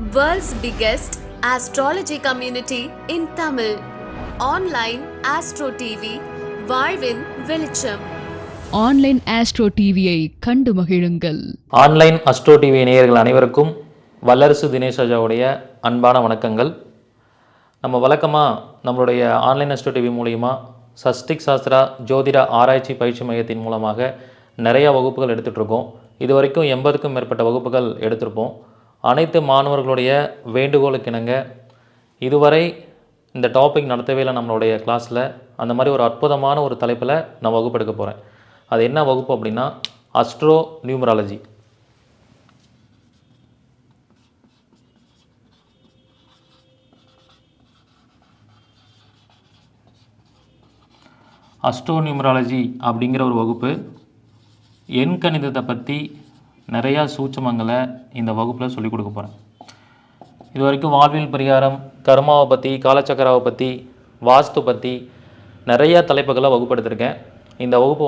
World's biggest astrology community in Tamil. Online Astro TV, வாழ்வின் வெளிச்சம். Online astro டிவியை கண்டு மகிழுங்கள். ஆன்லைன் அஸ்ட்ரோ டிவி நேயர்கள் அனைவருக்கும் வல்லரசு தினேஷ் ராஜாவுடைய அன்பான வணக்கங்கள். நம்ம வழக்கமாக நம்மளுடைய ஆன்லைன் அஸ்ட்ரோ டிவி மூலிமா சஷ்டிக் சாஸ்திரா ஜோதிட ஆராய்ச்சி பயிற்சி மையத்தின் மூலமாக நிறைய வகுப்புகள் எடுத்துகிட்ருக்கோம். இது வரைக்கும் 80க்கும் மேற்பட்ட வகுப்புகள் எடுத்திருப்போம். அனைத்து மாணவர்களுடைய வேண்டுகோளுக்கிணங்க இதுவரை இந்த டாபிக் நடத்தவே இல்லை நம்மளுடைய கிளாஸில். அந்த மாதிரி ஒரு அற்புதமான ஒரு தலைப்பில் நான் வகுப்பு எடுக்க போகிறேன். அது என்ன வகுப்பு அப்படின்னா அஸ்ட்ரோ நியூமராலஜி. அஸ்ட்ரோ நியூமராலஜி அப்படிங்கிற ஒரு வகுப்பு எண் கணிதத்தை பற்றி நிறையா சூட்சமங்களை இந்த வகுப்பில் சொல்லிக் கொடுக்க போகிறேன். இது வரைக்கும் வாழ்வியல் பரிகாரம், கர்மாவை பற்றி, காலச்சக்கராவை பற்றி, வாஸ்து பற்றி நிறையா தலைப்புகளை வகுப்படுத்திருக்கேன். இந்த வகுப்பு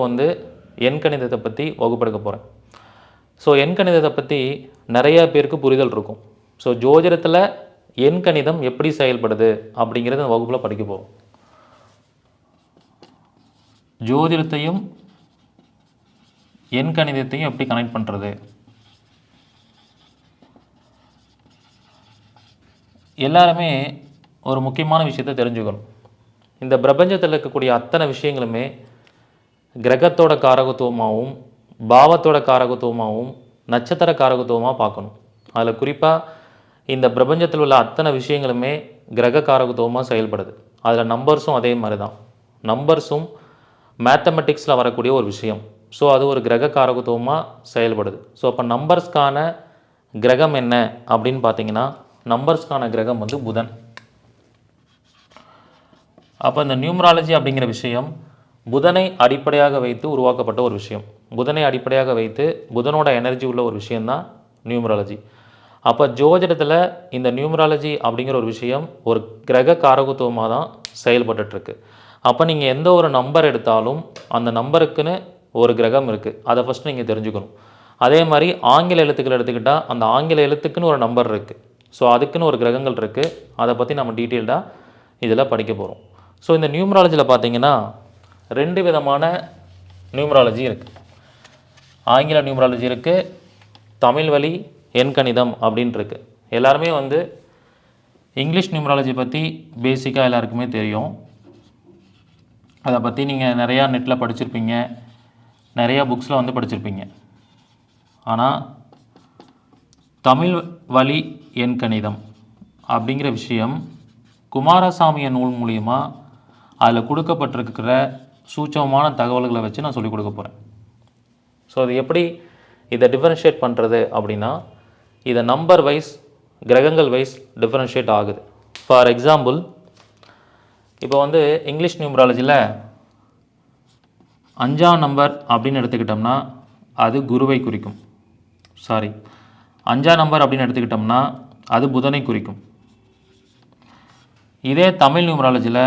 எண் கணிதத்தை பற்றி வகுப்பெடுக்க போகிறேன். ஸோ எண் கணிதத்தை பற்றி நிறையா பேருக்கு புரிதல் இருக்கும். ஸோ ஜோதிடத்தில் எண் கணிதம் எப்படி செயல்படுது அப்படிங்கிறது இந்த வகுப்பில் படிக்க போகிறோம். ஜோதிடத்தையும் எண் கணிதத்தையும் எப்படி கனெக்ட் பண்ணுறது, எல்லாருமே ஒரு முக்கியமான விஷயத்தை தெரிஞ்சுக்கணும். இந்த பிரபஞ்சத்தில் இருக்கக்கூடிய அத்தனை விஷயங்களுமே கிரகத்தோட காரகத்துவமாகவும் பாவத்தோட காரகத்துவமாகவும் நட்சத்திர காரகத்துவமாக பார்க்கணும். அதில் குறிப்பாக இந்த பிரபஞ்சத்தில் உள்ள அத்தனை விஷயங்களுமே கிரக காரகத்துவமாக செயல்படுது. அதில் நம்பர்ஸும் அதே மாதிரி தான். நம்பர்ஸும் மேத்தமெட்டிக்ஸில் வரக்கூடிய ஒரு விஷயம். ஸோ அது ஒரு கிரக காரகத்துவமாக செயல்படுது. ஸோ அப்போ நம்பர்ஸ்க்கான கிரகம் என்ன அப்படின்னு பார்த்தீங்கன்னா நம்பர்ஸ்க்கான கிரகம் புதன். அப்போ இந்த நியூமராலஜி அப்படிங்கிற விஷயம் புதனை அடிப்படையாக வைத்து உருவாக்கப்பட்ட ஒரு விஷயம். புதனை அடிப்படையாக வைத்து புதனோட எனர்ஜி உள்ள ஒரு விஷயந்தான் நியூமராலஜி. அப்போ ஜோதிடத்தில் இந்த நியூமராலஜி அப்படிங்கிற ஒரு விஷயம் ஒரு கிரக காரகத்துவமாக தான் செயல்பட்டுருக்கு. அப்போ நீங்கள் எந்த ஒரு நம்பர் எடுத்தாலும் அந்த நம்பருக்குன்னு ஒரு கிரகம் இருக்குது. அதை ஃபஸ்ட்டு நீங்கள் தெரிஞ்சுக்கணும். அதே மாதிரி ஆங்கில எழுத்துக்கள் எடுத்துக்கிட்டால் அந்த ஆங்கில எழுத்துக்குன்னு ஒரு நம்பர் இருக்குது. ஸோ அதுக்குன்னு ஒரு கிரகங்கள் இருக்குது. அதை பற்றி நம்ம டீட்டெயில்டாக இதில் படிக்க போகிறோம். ஸோ இந்த நியூமராலஜியில் பார்த்தீங்கன்னா 2 விதமான நியூமராலஜி இருக்குது. ஆங்கில நியூமராலஜி இருக்குது, தமிழ் வழி எண்கணிதம் அப்படின்ட்டு இருக்குது. எல்லாருமே இங்கிலீஷ் நியூமராலஜி பற்றி பேசிக்காக எல்லாருக்குமே தெரியும். அதை பற்றி நீங்கள் நிறையா நெட்டில் படிச்சிருப்பீங்க, நிறையா புக்ஸில் படிச்சிருப்பீங்க. ஆனால் தமிழ் வழி எண்கணிதம் அப்படிங்கிற விஷயம் குமாரசாமிய நூல் மூலிமா அதில் கொடுக்கப்பட்டிருக்கிற சூட்சமமான தகவல்களை வச்சு நான் சொல்லிக் கொடுக்க போகிறேன். ஸோ அது எப்படி இதை டிஃபரன்ஷியேட் பண்ணுறது அப்படின்னா இதை நம்பர் வைஸ் கிரகங்கள் வைஸ் டிஃபரன்ஷியேட் ஆகுது. ஃபார் எக்ஸாம்பிள் இப்போ இங்கிலீஷ் நியூமராலஜியில் 5ஆம் நம்பர் அப்படின்னு எடுத்துக்கிட்டோம்னா அது குருவை குறிக்கும். 5ஆம் நம்பர் அப்படின்னு எடுத்துக்கிட்டோம்னா அது புதனை குறிக்கும். இதே தமிழ் நியூமராலஜியில்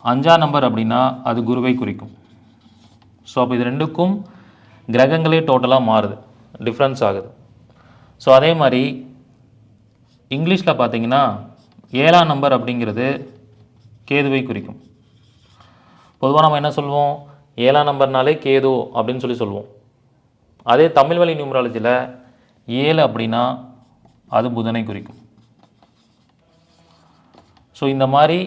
5ஆம் நம்பர் அப்படின்னா அது குருவை குறிக்கும். ஸோ அப்போ இது ரெண்டுக்கும் கிரகங்களே டோட்டலாக மாறுது, டிஃப்ரென்ஸ் ஆகுது. ஸோ அதே மாதிரி இங்கிலீஷில் பார்த்தீங்கன்னா 7ஆம் நம்பர் அப்படிங்கிறது கேதுவை குறிக்கும். பொதுவாக நம்ம என்ன சொல்லுவோம், 7ஆம் நம்பர்னாலே கேது அப்படின்னு சொல்லுவோம். அதே தமிழ் வழி நியூமராலஜியில் 7 அப்படின்னா அது புதனை குறிக்கும். ஸோ இந்த மாதிரி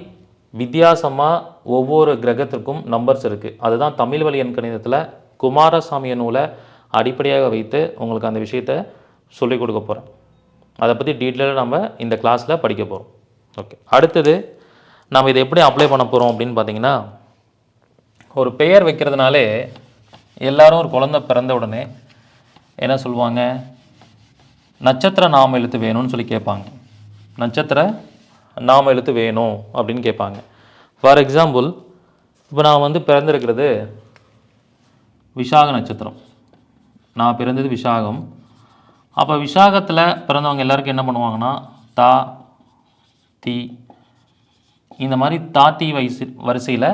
வித்தியாசமாக ஒவ்வொரு கிரகத்திற்கும் நம்பர்ஸ் இருக்குது. அதுதான் தமிழ் வழி எண் கணிதத்தில் குமாரசாமிய நூலை அடிப்படையாக வைத்து உங்களுக்கு அந்த விஷயத்தை சொல்லிக் கொடுக்க போகிறேன். அதை பற்றி டீட்டெயிலாக நம்ம இந்த கிளாஸில் படிக்க போகிறோம். ஓகே, அடுத்தது நம்ம இதை எப்படி அப்ளை பண்ண போகிறோம் அப்படின்னு பார்த்தீங்கன்னா, ஒரு பெயர் வைக்கிறதுனாலே எல்லாரும் ஒரு குழந்தை பிறந்த உடனே என்ன சொல்லுவாங்க, நட்சத்திர நாம எழுத்து வேணும்னு சொல்லி கேட்பாங்க. நட்சத்திர நாம எழுத்து வேணும் அப்படின்னு கேட்பாங்க. ஃபார் எக்ஸாம்பிள் இப்போ நான் பிறந்திருக்கிறது விசாக நட்சத்திரம். நான் பிறந்தது விசாகம். அப்போ விசாகத்தில் பிறந்தவங்க எல்லாருக்கும் என்ன பண்ணுவாங்கன்னா தா தி இந்த மாதிரி தாத்தி வரிசையில்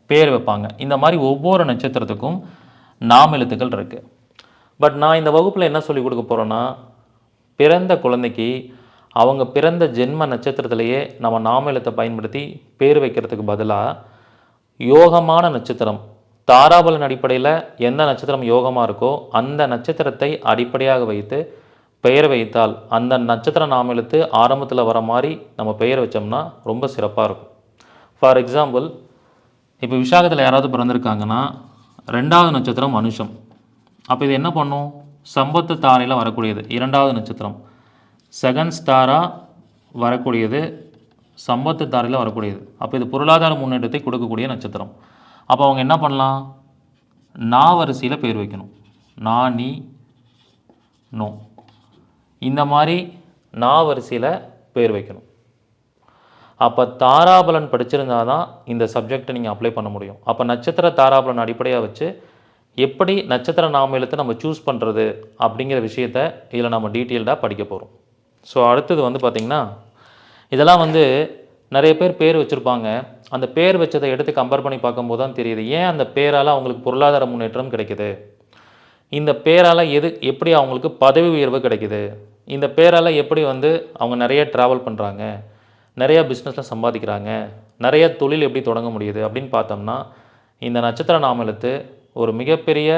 பேர் வைப்பாங்க. இந்த மாதிரி ஒவ்வொரு நட்சத்திரத்துக்கும் நாம எழுத்துக்கள் இருக்குது. பட் நான் இந்த வகுப்பில் என்ன சொல்லிக் கொடுக்க போகிறேன்னா, பிறந்த குழந்தைக்கு அவங்க பிறந்த ஜென்ம நட்சத்திரத்திலேயே நம்ம நாம எழுத்தை பயன்படுத்தி பேர் வைக்கிறதுக்கு பதிலாக யோகமான நட்சத்திரம், தாராபலன் அடிப்படையில் எந்த நட்சத்திரம் யோகமாக இருக்கோ அந்த நட்சத்திரத்தை அடிப்படையாக வைத்து பெயர் வைத்தால் அந்த நட்சத்திர நாம எழுத்து ஆரம்பத்தில் வர மாதிரி நம்ம பெயர் வச்சோம்னா ரொம்ப சிறப்பாக இருக்கும். ஃபார் எக்ஸாம்பிள், இப்போ விசாகத்தில் யாராவது பிறந்திருக்காங்கன்னா 2வது நட்சத்திரம் மனுஷம். அப்போ இது என்ன பண்ணும்? சம்பத்து தாரையில் வரக்கூடியது 2வது நட்சத்திரம். செகண்ட் ஸ்டாராக வரக்கூடியது சம்பத்து தாரையில் வரக்கூடியது. அப்போ இது பொருளாதார முன்னேற்றத்தை கொடுக்கக்கூடிய நட்சத்திரம். அப்போ அவங்க என்ன பண்ணலாம்? நா வரிசையில் பேர் வைக்கணும். நா, நீ, நோ, இந்த மாதிரி நா வரிசையில் பேர் வைக்கணும். அப்போ தாராபலன் படிச்சிருந்தா தான் இந்த சப்ஜெக்டை நீங்கள் அப்ளை பண்ண முடியும். அப்போ நட்சத்திர தாராபலன் அடிப்படையாக வச்சு எப்படி நட்சத்திர நாம எழுத்தை நம்ம சூஸ் பண்ணுறது அப்படிங்கிற விஷயத்த இதில் நம்ம டீட்டெயில்டாக படிக்க போகிறோம். ஸோ அடுத்தது வந்து பார்த்திங்கன்னா, இதெல்லாம் வந்து நிறைய பேர் பேர் வச்சுருப்பாங்க. அந்த பேர் வச்சதை எடுத்து கம்பேர் பண்ணி பார்க்கும்போது தான் தெரியுது ஏன் அந்த பேரால் அவங்களுக்கு பொருளாதார முன்னேற்றம் கிடைக்குது, இந்த பேரால் எப்படி அவங்களுக்கு பதவி உயர்வு கிடைக்குது, இந்த பேரால் எப்படி வந்து அவங்க நிறைய ட்ராவல் பண்ணுறாங்க, நிறைய பிஸ்னஸில் சம்பாதிக்கிறாங்க, நிறைய தொழில் எப்படி தொடங்க முடியுது அப்படின்னு பார்த்தோம்னா இந்த நட்சத்திர நாம எழுத்து ஒரு மிகப்பெரிய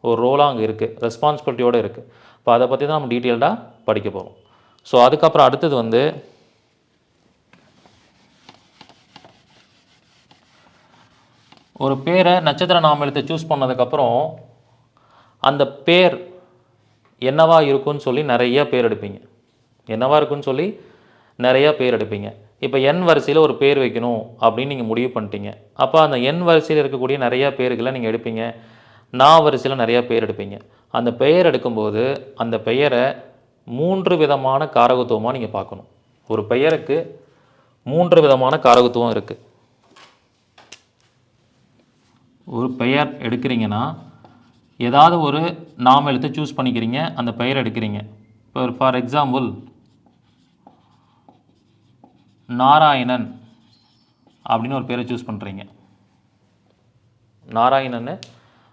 ஒரு ரோலாக அங்கே இருக்குது, ரெஸ்பான்சிபிலிட்டியோடு இருக்குது. இப்போ அதை பற்றி தான் நம்ம டீட்டெயில்டாக படிக்க போகிறோம். ஸோ அதுக்கப்புறம் அடுத்தது வந்து ஒரு பேரை நட்சத்திர நாம எழுத்தை சூஸ் பண்ணதுக்கப்புறம் அந்த பேர் என்னவா இருக்குன்னு சொல்லி நிறைய பேர் எடுப்பீங்க. என்னவா இருக்குன்னு சொல்லி நிறையா பேர் எடுப்பீங்க. இப்போ எண் வரிசையில் ஒரு பேர் வைக்கணும் அப்படின்னு நீங்கள் முடிவு பண்ணிட்டீங்க. அப்போ அந்த எண் வரிசையில் இருக்கக்கூடிய நிறையா பேர்களை நீங்கள் எடுப்பீங்க. நா வரிசையில் நிறையா பேர் எடுப்பீங்க. அந்த பெயர் எடுக்கும்போது அந்த பெயரை 3 விதமான காரகத்துவமாக நீங்கள் பார்க்கணும். ஒரு பெயருக்கு 3 விதமான காரகத்துவம் இருக்குது. ஒரு பெயர் எடுக்கிறீங்கன்னா ஏதாவது ஒரு நாம எழுத்தை சூஸ் பண்ணிக்கிறீங்க, அந்த பெயர் எடுக்கிறீங்க. இப்போ ஃபார் எக்ஸாம்பிள் நாராயணன் அப்படின்னு ஒரு பேரை சூஸ் பண்ணுறீங்க. நாராயணன்னு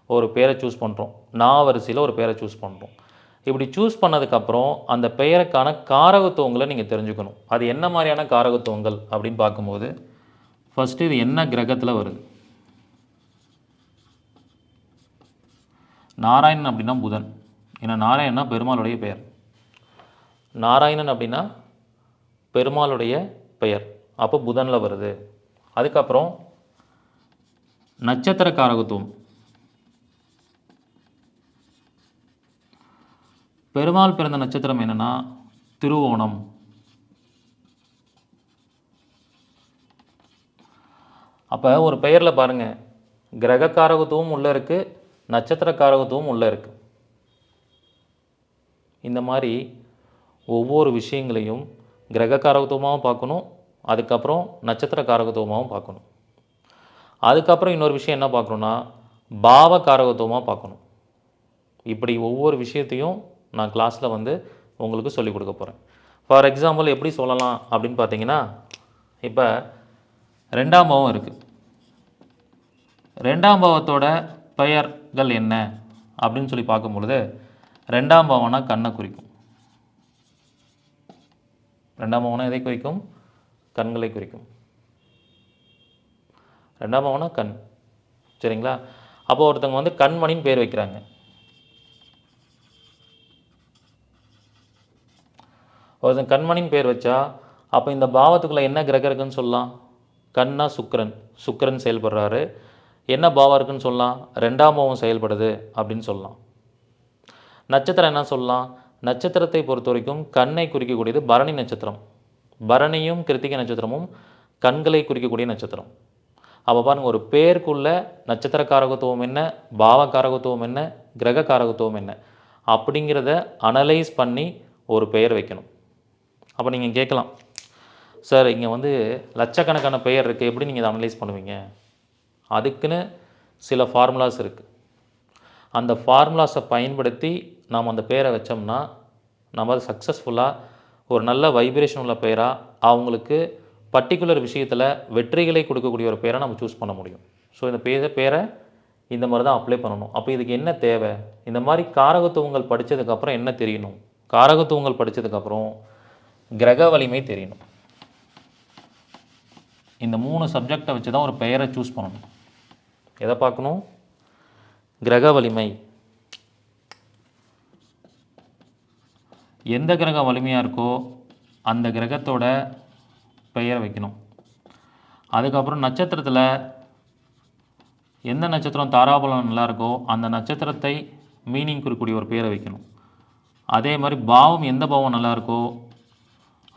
ஒரு பேரை சூஸ் பண்ணுறோம். நா வரிசையில் ஒரு பேரை சூஸ் பண்ணுறோம். இப்படி சூஸ் பண்ணதுக்கப்புறம் அந்த பெயருக்கான காரகத்துவங்களை நீங்கள் தெரிஞ்சுக்கணும். அது என்ன மாதிரியான காரகத்துவங்கள் அப்படின்னு பார்க்கும்போது ஃபஸ்ட்டு இது என்ன கிரகத்தில் வருது. நாராயணன் அப்படின்னா புதன். ஏன்னா நாராயணனா பெருமாளுடைய பெயர். நாராயணன் அப்படின்னா பெருமாளுடைய பெயர். அப்போ புதனில் வருது. அதுக்கப்புறம் நட்சத்திர காரகத்துவம். பெருமாள் பிறந்த நட்சத்திரம் என்னென்னா திருவோணம். அப்போ ஒரு பெயரில் பாருங்கள், கிரக காரகத்துவம் உள்ளே இருக்குது, நட்சத்திர காரகத்துவம் உள்ளே இருக்குது. இந்த மாதிரி ஒவ்வொரு விஷயங்களையும் கிரக காரகத்துவமாகவும் பார்க்கணும், அதுக்கப்புறம் நட்சத்திர காரகத்துவமாகவும் பார்க்கணும். அதுக்கப்புறம் இன்னொரு விஷயம் என்ன பார்க்கணுன்னா பாவ காரகத்துவமாக பார்க்கணும். இப்படி ஒவ்வொரு விஷயத்தையும் நான் கிளாஸில் வந்து உங்களுக்கு சொல்லிக் கொடுக்க போகிறேன். ஃபார் எக்ஸாம்பிள் எப்படி சொல்லலாம் அப்படின்னு பார்த்தீங்கன்னா, இப்போ 2ஆம் பாவம் இருக்குது. 2ஆம் பாவத்தோட பெயர்கள் என்ன அப்படின்னு சொல்லி பார்க்கும் பொழுது 2ஆம் பாவம்னா கண்ணை குறிக்கும். 2ஆம் பாவம்னா எதை குறிக்கும்? கண்களை குறிக்கும். 2ஆம் பாவம்னா கண். சரிங்களா? அப்போ ஒருத்தவங்க வந்து கண்மணின்னு பேர் வைக்கிறாங்க. ஒருத்தன் கண்மணின்னு பேர் வச்சா அப்போ இந்த பாவத்துக்குள்ளே என்ன கிரகம் இருக்குன்னு சொல்லலாம்? கண்ணா சுக்கிரன். சுக்கிரன் செயல்படுறாரு. என்ன பாவம் இருக்குன்னு சொல்லலாம்? 2ஆம் பாவம் செயல்படுது அப்படின்னு சொல்லலாம். நட்சத்திரம் என்ன சொல்லலாம்? நட்சத்திரத்தை பொறுத்த வரைக்கும் கண்ணை குறிக்கக்கூடியது பரணி நட்சத்திரம். பரணியும் கிருத்திகை நட்சத்திரமும் கண்களை குறிக்கக்கூடிய நட்சத்திரம். அப்போ பாருங்கள், ஒரு பேருக்குள்ள நட்சத்திர காரகத்துவம் என்ன, பாவ காரகத்துவம் என்ன, கிரக காரகத்துவம் என்ன அப்படிங்கிறத அனலைஸ் பண்ணி ஒரு பெயர் வைக்கணும். அப்போ நீங்கள் கேட்கலாம், சார் இங்கே வந்து லட்சக்கணக்கான பெயர் இருக்குது, எப்படி நீங்கள் இதை அனலைஸ் பண்ணுவீங்க? அதுக்குன்னு சில ஃபார்முலாஸ் இருக்குது. அந்த ஃபார்முலாஸை பயன்படுத்தி நாம் அந்த பேரை வச்சோம்னா நம்ம அது சக்ஸஸ்ஃபுல்லாக ஒரு நல்ல வைப்ரேஷன் உள்ள பெயராக அவங்களுக்கு பர்டிகுலர் விஷயத்தில் வெற்றிகளை கொடுக்கக்கூடிய ஒரு பேரை நம்ம சூஸ் பண்ண முடியும். ஸோ இந்த பேரை இந்த மாதிரி தான் அப்ளை பண்ணணும். அப்போ இதுக்கு என்ன தேவை? இந்த மாதிரி காரகத்துவங்கள் படித்ததுக்கப்புறம் என்ன தெரியணும்? காரகத்துவங்கள் படித்ததுக்கப்புறம் கிரக வலிமை தெரியணும். இந்த 3 சப்ஜெக்டை வச்சு தான் ஒரு பெயரை சூஸ் பண்ணணும். எதை பார்க்கணும்? கிரக வலிமை. எந்த கிரகம் வலிமையாக இருக்கோ அந்த கிரகத்தோட பெயரை வைக்கணும். அதுக்கப்புறம் நட்சத்திரத்தில் எந்த நட்சத்திரம் தாராபலம் நல்லா இருக்கோ அந்த நட்சத்திரத்தை மீனிங் குறிக்கூடிய ஒரு பெயரை வைக்கணும். அதே மாதிரி பாவம் எந்த பாவம் நல்லா இருக்கோ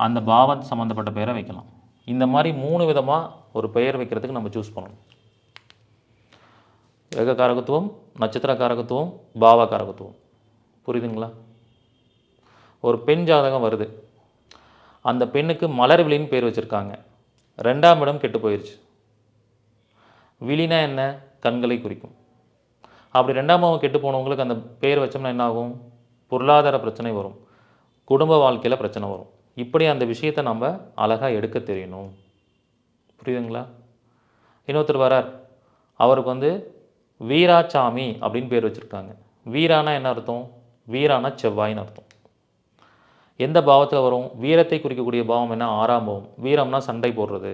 அந்த பாவம் சம்மந்தப்பட்ட பெயரை வைக்கலாம். இந்த மாதிரி 3 விதமாக ஒரு பெயர் வைக்கிறதுக்கு நம்ம சூஸ் பண்ணணும். கிரக காரகத்துவம், நட்சத்திர காரகத்துவம், பாவ காரகத்துவம். புரியுதுங்களா? ஒரு பெண் ஜாதகம் வருது, அந்த பெண்ணுக்கு மலர்விழின்னு பேர் வச்சுருக்காங்க. 2ஆம் இடம் கெட்டு போயிடுச்சு. விழினா என்ன? கண்களை குறிக்கும். அப்படி 2ஆம் பாவம் கெட்டு போனவங்களுக்கு அந்த பேர் வச்சோம்னா என்ன ஆகும்? பொருளாதார பிரச்சனை வரும், குடும்ப வாழ்க்கையில் பிரச்சனை வரும். இப்படி அந்த விஷயத்தை நம்ம அழகாக எடுக்க தெரியணும். புரியுதுங்களா? இன்னொருத்தர் வரார், அவருக்கு வந்து வீராசாமி அப்படின்னு பேர் வச்சுருக்காங்க. வீரானா என்ன அர்த்தம்? வீரானா செவ்வாயின்னு அர்த்தம். எந்த பாவத்தில் வரும்? வீரத்தை குறிக்கக்கூடிய பாவம் என்ன? 6ஆம் பாவம். வீரம்னா சண்டை போடுறது,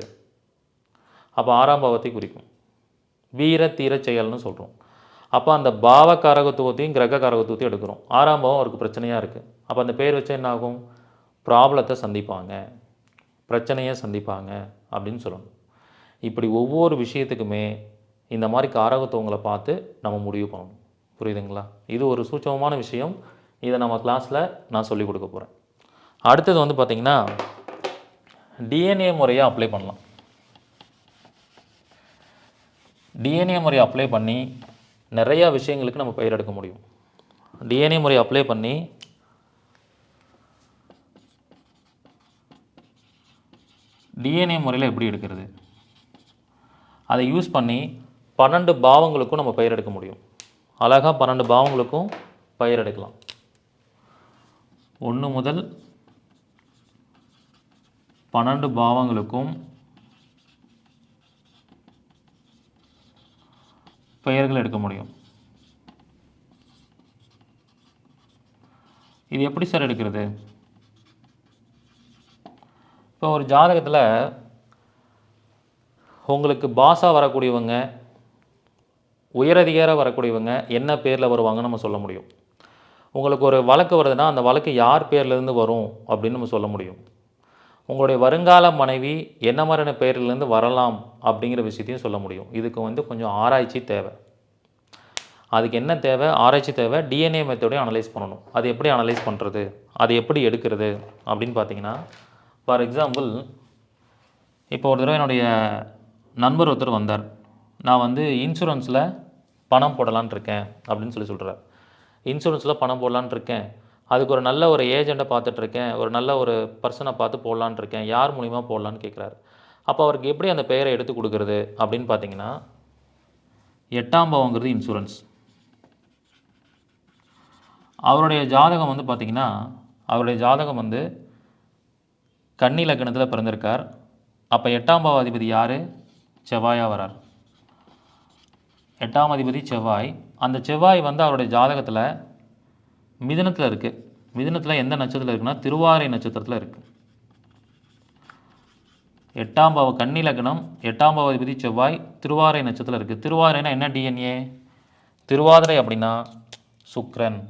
அப்போ 6ஆம் பாவத்தை குறிக்கும். வீர தீர செயல்னு சொல்கிறோம். அப்போ அந்த பாவ காரகத்துவத்தையும் கிரக காரகத்துவத்தையும் எடுக்கிறோம். 6ஆம் பாவம் அவருக்கு பிரச்சனையாக இருக்குது. அப்போ அந்த பேர் வச்சா என்ன ஆகும்? ப்ராப்ளத்தை சந்திப்பாங்க, பிரச்சனையை சந்திப்பாங்க அப்படின்னு சொல்லணும். இப்படி ஒவ்வொரு விஷயத்துக்குமே இந்த மாதிரி காரகத்துவங்களை பார்த்து நம்ம முடிவு பண்ணணும். புரியுதுங்களா? இது ஒரு சூட்சமமான விஷயம். இதை நம்ம கிளாஸில் நான் சொல்லிக் கொடுக்க போகிறேன். அடுத்தது வந்து பார்த்திங்கன்னா டிஎன்ஏ முறையை அப்ளை பண்ணலாம். டிஎன்ஏ முறையை அப்ளை பண்ணி நிறையா விஷயங்களுக்கு நம்ம பெயர் எடுக்க முடியும். டிஎன்ஏ முறையை அப்ளை பண்ணி டிஎன்ஏ முறையில் எப்படி எடுக்கிறது, அதை யூஸ் பண்ணி 12 பாவங்களுக்கும் நம்ம பெயர் எடுக்க முடியும். அழகாக 12 பாவங்களுக்கும் பெயர் எடுக்கலாம். 1 முதல் 12 பாவங்களுக்கும் பெயர்கள் எடுக்க முடியும். இது எப்படி சார் எடுக்கிறது? இப்போ ஒரு ஜாதகத்தில் உங்களுக்கு பாஸாக வரக்கூடியவங்க, உயரதிகார வரக்கூடியவங்க என்ன பேரில் வருவாங்கன்னு நம்ம சொல்ல முடியும். உங்களுக்கு ஒரு வழக்கு வருதுன்னா அந்த வழக்கு யார் பேர்லேருந்து வரும் அப்படின்னு நம்ம சொல்ல முடியும். உங்களுடைய வருங்கால மனைவி என்ன மாதிரியான பேர்லேருந்து வரலாம் அப்படிங்கிற விஷயத்தையும் சொல்ல முடியும். இதுக்கு வந்து கொஞ்சம் ஆராய்ச்சி தேவை. அதுக்கு என்ன தேவை? ஆராய்ச்சி தேவை. டிஎன்ஏ மெத்தடையும் அனலைஸ் பண்ணணும். அது எப்படி அனலைஸ் பண்ணுறது, அது எப்படி எடுக்கிறது அப்படின்னு பார்த்தீங்கன்னா, ஃபார் எக்ஸாம்பிள் இப்போ ஒரு தடவை என்னுடைய நண்பர் ஒருத்தர் வந்தார். நான் வந்து இன்சூரன்ஸில் பணம் போடலான்னு இருக்கேன் அப்படின்னு சொல்கிறார். இன்சூரன்ஸில் பணம் போடலான்னு இருக்கேன், அதுக்கு ஒரு நல்ல ஒரு ஏஜெண்ட்டை பார்த்துட்ருக்கேன், ஒரு நல்ல ஒரு பர்சனை பார்த்து போடலான்னு இருக்கேன், யார் மூலிமா போடலான்னு கேட்குறாரு. அப்போ அவருக்கு எப்படி அந்த பெயரை எடுத்து கொடுக்குறது அப்படின்னு பார்த்தீங்கன்னா, 8ஆம் பாவங்கிறது இன்சூரன்ஸ். அவருடைய ஜாதகம் வந்து பார்த்திங்கன்னா, அவருடைய ஜாதகம் வந்து கன்னி லக்னத்தில் பிறந்திருக்கார். அப்போ 8ஆம் பாவ அதிபதி யார்? செவ்வாயாக வரார். 8ஆம் அதிபதி செவ்வாய். அந்த செவ்வாய் வந்து அவருடைய ஜாதகத்தில் மிதுனத்தில் இருக்குது. மிதுனத்தில் எந்த நட்சத்திரத்தில் இருக்குன்னா திருவாதிரை நட்சத்திரத்தில் இருக்குது. 8ஆம் பாவ கன்னி லக்னம், 8ஆம் பாவ அதிபதி செவ்வாய், திருவாதிரை நட்சத்திரத்தில் இருக்குது. திருவாதிரைனா என்ன? டிஎன்ஏ. திருவாதிரை அப்படின்னா சுக்கிரன்.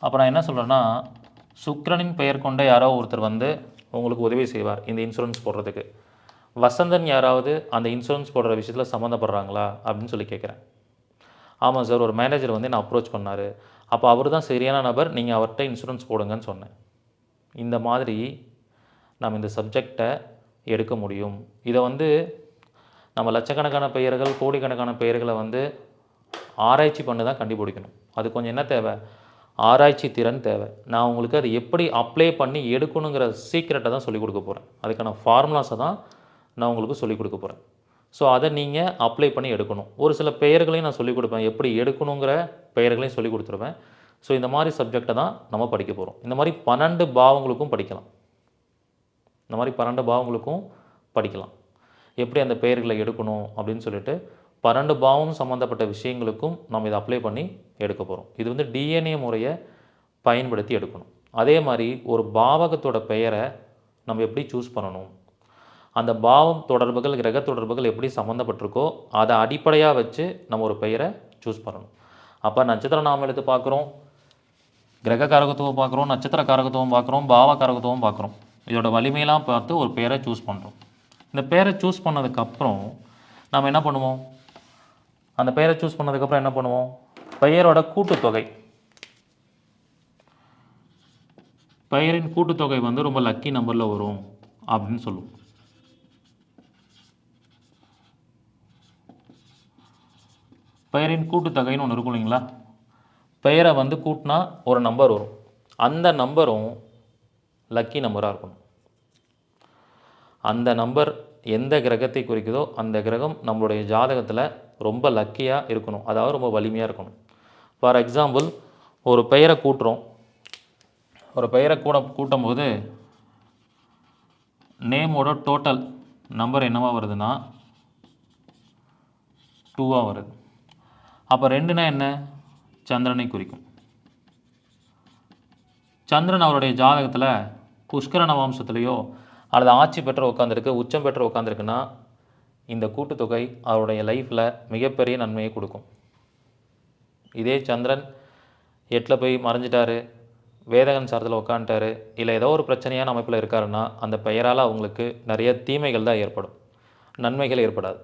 அப்போ நான் என்ன சொல்கிறேன்னா, சுக்கிரனின் பெயர் கொண்ட யாரோ ஒருத்தர் வந்து உங்களுக்கு உதவி செய்வார் இந்த இன்சூரன்ஸ் போடுறதுக்கு. வசந்தன் யாராவது அந்த இன்சூரன்ஸ் போடுற விஷயத்தில் சம்மந்தப்படுறாங்களா அப்படின்னு சொல்லி கேட்குறேன். ஆமாம் சார், ஒரு மேனேஜர் வந்து நான் அப்ரோச் பண்ணார், அப்போ அவர் தான் சரியான நபர், நீங்கள் அவர்கிட்ட இன்சூரன்ஸ் போடுங்கன்னு சொன்னேன். இந்த மாதிரி நம்ம இந்த சப்ஜெக்டை எடுக்க முடியும். இதை வந்து நம்ம லட்சக்கணக்கான பெயர்கள், கோடிக்கணக்கான பெயர்களை வந்து ஆராய்ச்சி பண்ணி தான் கண்டுபிடிக்கணும். அது கொஞ்சம் என்ன தேவை? ஆராய்ச்சி திறன் தேவை. நான் உங்களுக்கு அதை எப்படி அப்ளை பண்ணி எடுக்கணுங்கிற சீக்ரெட்டை தான் சொல்லிக் கொடுக்க போகிறேன். அதுக்கான ஃபார்முலாஸை தான் நான் உங்களுக்கு சொல்லிக் கொடுக்க போகிறேன். ஸோ அதை நீங்கள் அப்ளை பண்ணி எடுக்கணும். ஒரு சில பெயர்களையும் நான் சொல்லிக் கொடுப்பேன், எப்படி எடுக்கணுங்கிற பெயர்களையும் சொல்லிக் கொடுத்துருவேன். ஸோ இந்த மாதிரி சப்ஜெக்டை தான் நம்ம படிக்க போகிறோம். இந்த மாதிரி 12 பாவங்களுக்கும் படிக்கலாம். இந்த மாதிரி 12 பாவங்களுக்கும் படிக்கலாம். எப்படி அந்த பெயர்களை எடுக்கணும் அப்படின்னு சொல்லிட்டு 12 பாவம் சம்மந்தப்பட்ட விஷயங்களுக்கும் நம்ம இதை அப்ளை பண்ணி எடுக்க போகிறோம். இது வந்து டிஎன்ஏ முறையை பயன்படுத்தி எடுக்கணும். அதே மாதிரி ஒரு பாவகத்தோட பெயரை நம்ம எப்படி சூஸ் பண்ணணும், அந்த பாவம் தொடர்புகள் கிரக தொடர்புகள் எப்படி சம்மந்தப்பட்டிருக்கோ அதை அடிப்படையாக வச்சு நம்ம ஒரு பெயரை சூஸ் பண்ணணும். அப்போ நட்சத்திர நாம எழுத்து பார்க்குறோம், கிரக காரகத்துவம் பார்க்குறோம், நட்சத்திர காரகத்துவம் பார்க்குறோம், பாவ காரகத்துவம் பார்க்குறோம். இதோட வலிமையெல்லாம் பார்த்து ஒரு பெயரை சூஸ் பண்ணுறோம். இந்த பெயரை சூஸ் பண்ணதுக்கப்புறம் நம்ம என்ன பண்ணுவோம், அந்த பெயரை சூஸ் பண்ணதுக்கப்புறம் என்ன பண்ணுவோம், பெயரோட கூட்டுத்தொகை, பெயரின் கூட்டுத்தொகை வந்து ரொம்ப லக்கி நம்பரில் வரும் அப்படின்னு சொல்லுவோம். பெயரின் கூட்டுத்தொகைன்னு ஒன்று இருக்கும் இல்லைங்களா, பெயரை வந்து கூட்டினா ஒரு நம்பர் வரும், அந்த நம்பரும் லக்கி நம்பராக இருக்கணும். அந்த நம்பர் எந்த கிரகத்தை குறிக்குதோ அந்த கிரகம் நம்மளுடைய ஜாதகத்தில் ரொம்ப லக்கியாக இருக்கணும், அதாவது ரொம்ப வலிமையாக இருக்கணும். ஃபார் எக்ஸாம்பிள் ஒரு பெயரை கூட்டுறோம், ஒரு பெயரை கூட்டும் போது நேமோட டோட்டல் நம்பர் என்னவா வருதுன்னா 2 வருது. அப்போ 2னா என்ன, சந்திரனை குறிக்கும். சந்திரன் அவருடைய ஜாதகத்தில் புஷ்கர நவாம்சத்துலேயோ அல்லது ஆட்சி பெற்ற உட்காந்துருக்கு, உச்சம் பெற்ற உட்காந்துருக்குன்னா இந்த கூட்டுத்தொகை அவருடைய லைஃப்பில் மிகப்பெரிய நன்மையை கொடுக்கும். இதே சந்திரன் 8ல் போய் மறைஞ்சிட்டாரு, வேதகன் சாரத்தில் உட்காந்துட்டாரு, இல்லை ஏதோ ஒரு பிரச்சனையான அமைப்பில் இருக்காருன்னா அந்த பெயரால் அவங்களுக்கு நிறைய தீமைகள் தான் ஏற்படும், நன்மைகள் ஏற்படாது.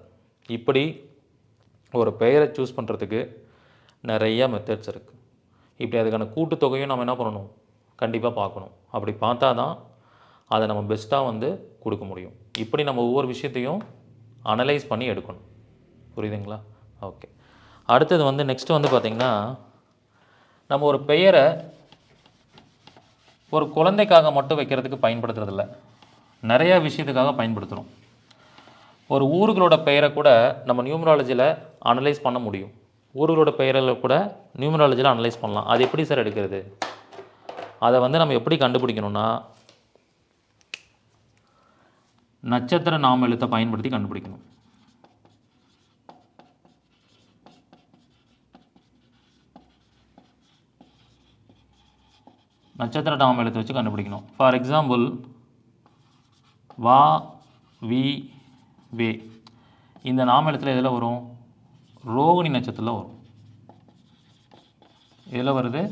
இப்படி ஒரு பெயரை சூஸ் பண்ணுறதுக்கு நிறைய மெத்தட்ஸ் இருக்குது. இப்படி அதுக்கான கூட்டுத்தொகையும் நம்ம என்ன பண்ணணும், கண்டிப்பாக பார்க்கணும். அப்படி பார்த்தா தான் அதை நம்ம பெஸ்ட்டாக வந்து கொடுக்க முடியும். இப்படி நம்ம ஒவ்வொரு விஷயத்தையும் அனலைஸ் பண்ணி எடுக்கணும். புரியுதுங்களா? ஓகே. அடுத்தது வந்து நெக்ஸ்ட்டு வந்து பார்த்திங்கன்னா, நம்ம ஒரு பெயரை ஒரு குழந்தைக்காக மட்டும் வைக்கிறதுக்கு பயன்படுத்துறதில்ல, நிறைய விஷயத்துக்காக பயன்படுத்துகிறோம். ஒரு ஊர்களோட பெயரை கூட நம்ம நியூமராலஜியில் அனலைஸ் பண்ண முடியும். ஊர்களோட பெயரில் கூட நியூமராலஜியில் அனலைஸ் பண்ணலாம். அது எப்படி சார் எடுக்கிறது, அதை வந்து நம்ம எப்படி கண்டுபிடிக்கணும்னா நட்சத்திர நாம எழுத்தை பயன்படுத்தி கண்டுபிடிக்கணும். நட்சத்திர நாம எழுத்தை வச்சு கண்டுபிடிக்கணும். ஃபார் எக்ஸாம்பிள் வா, வி, வே, இந்த நாம எழுத்தில் எதில் வரும், ரோகிணி நட்சத்திரத்தில் வரும். இதில் வருது,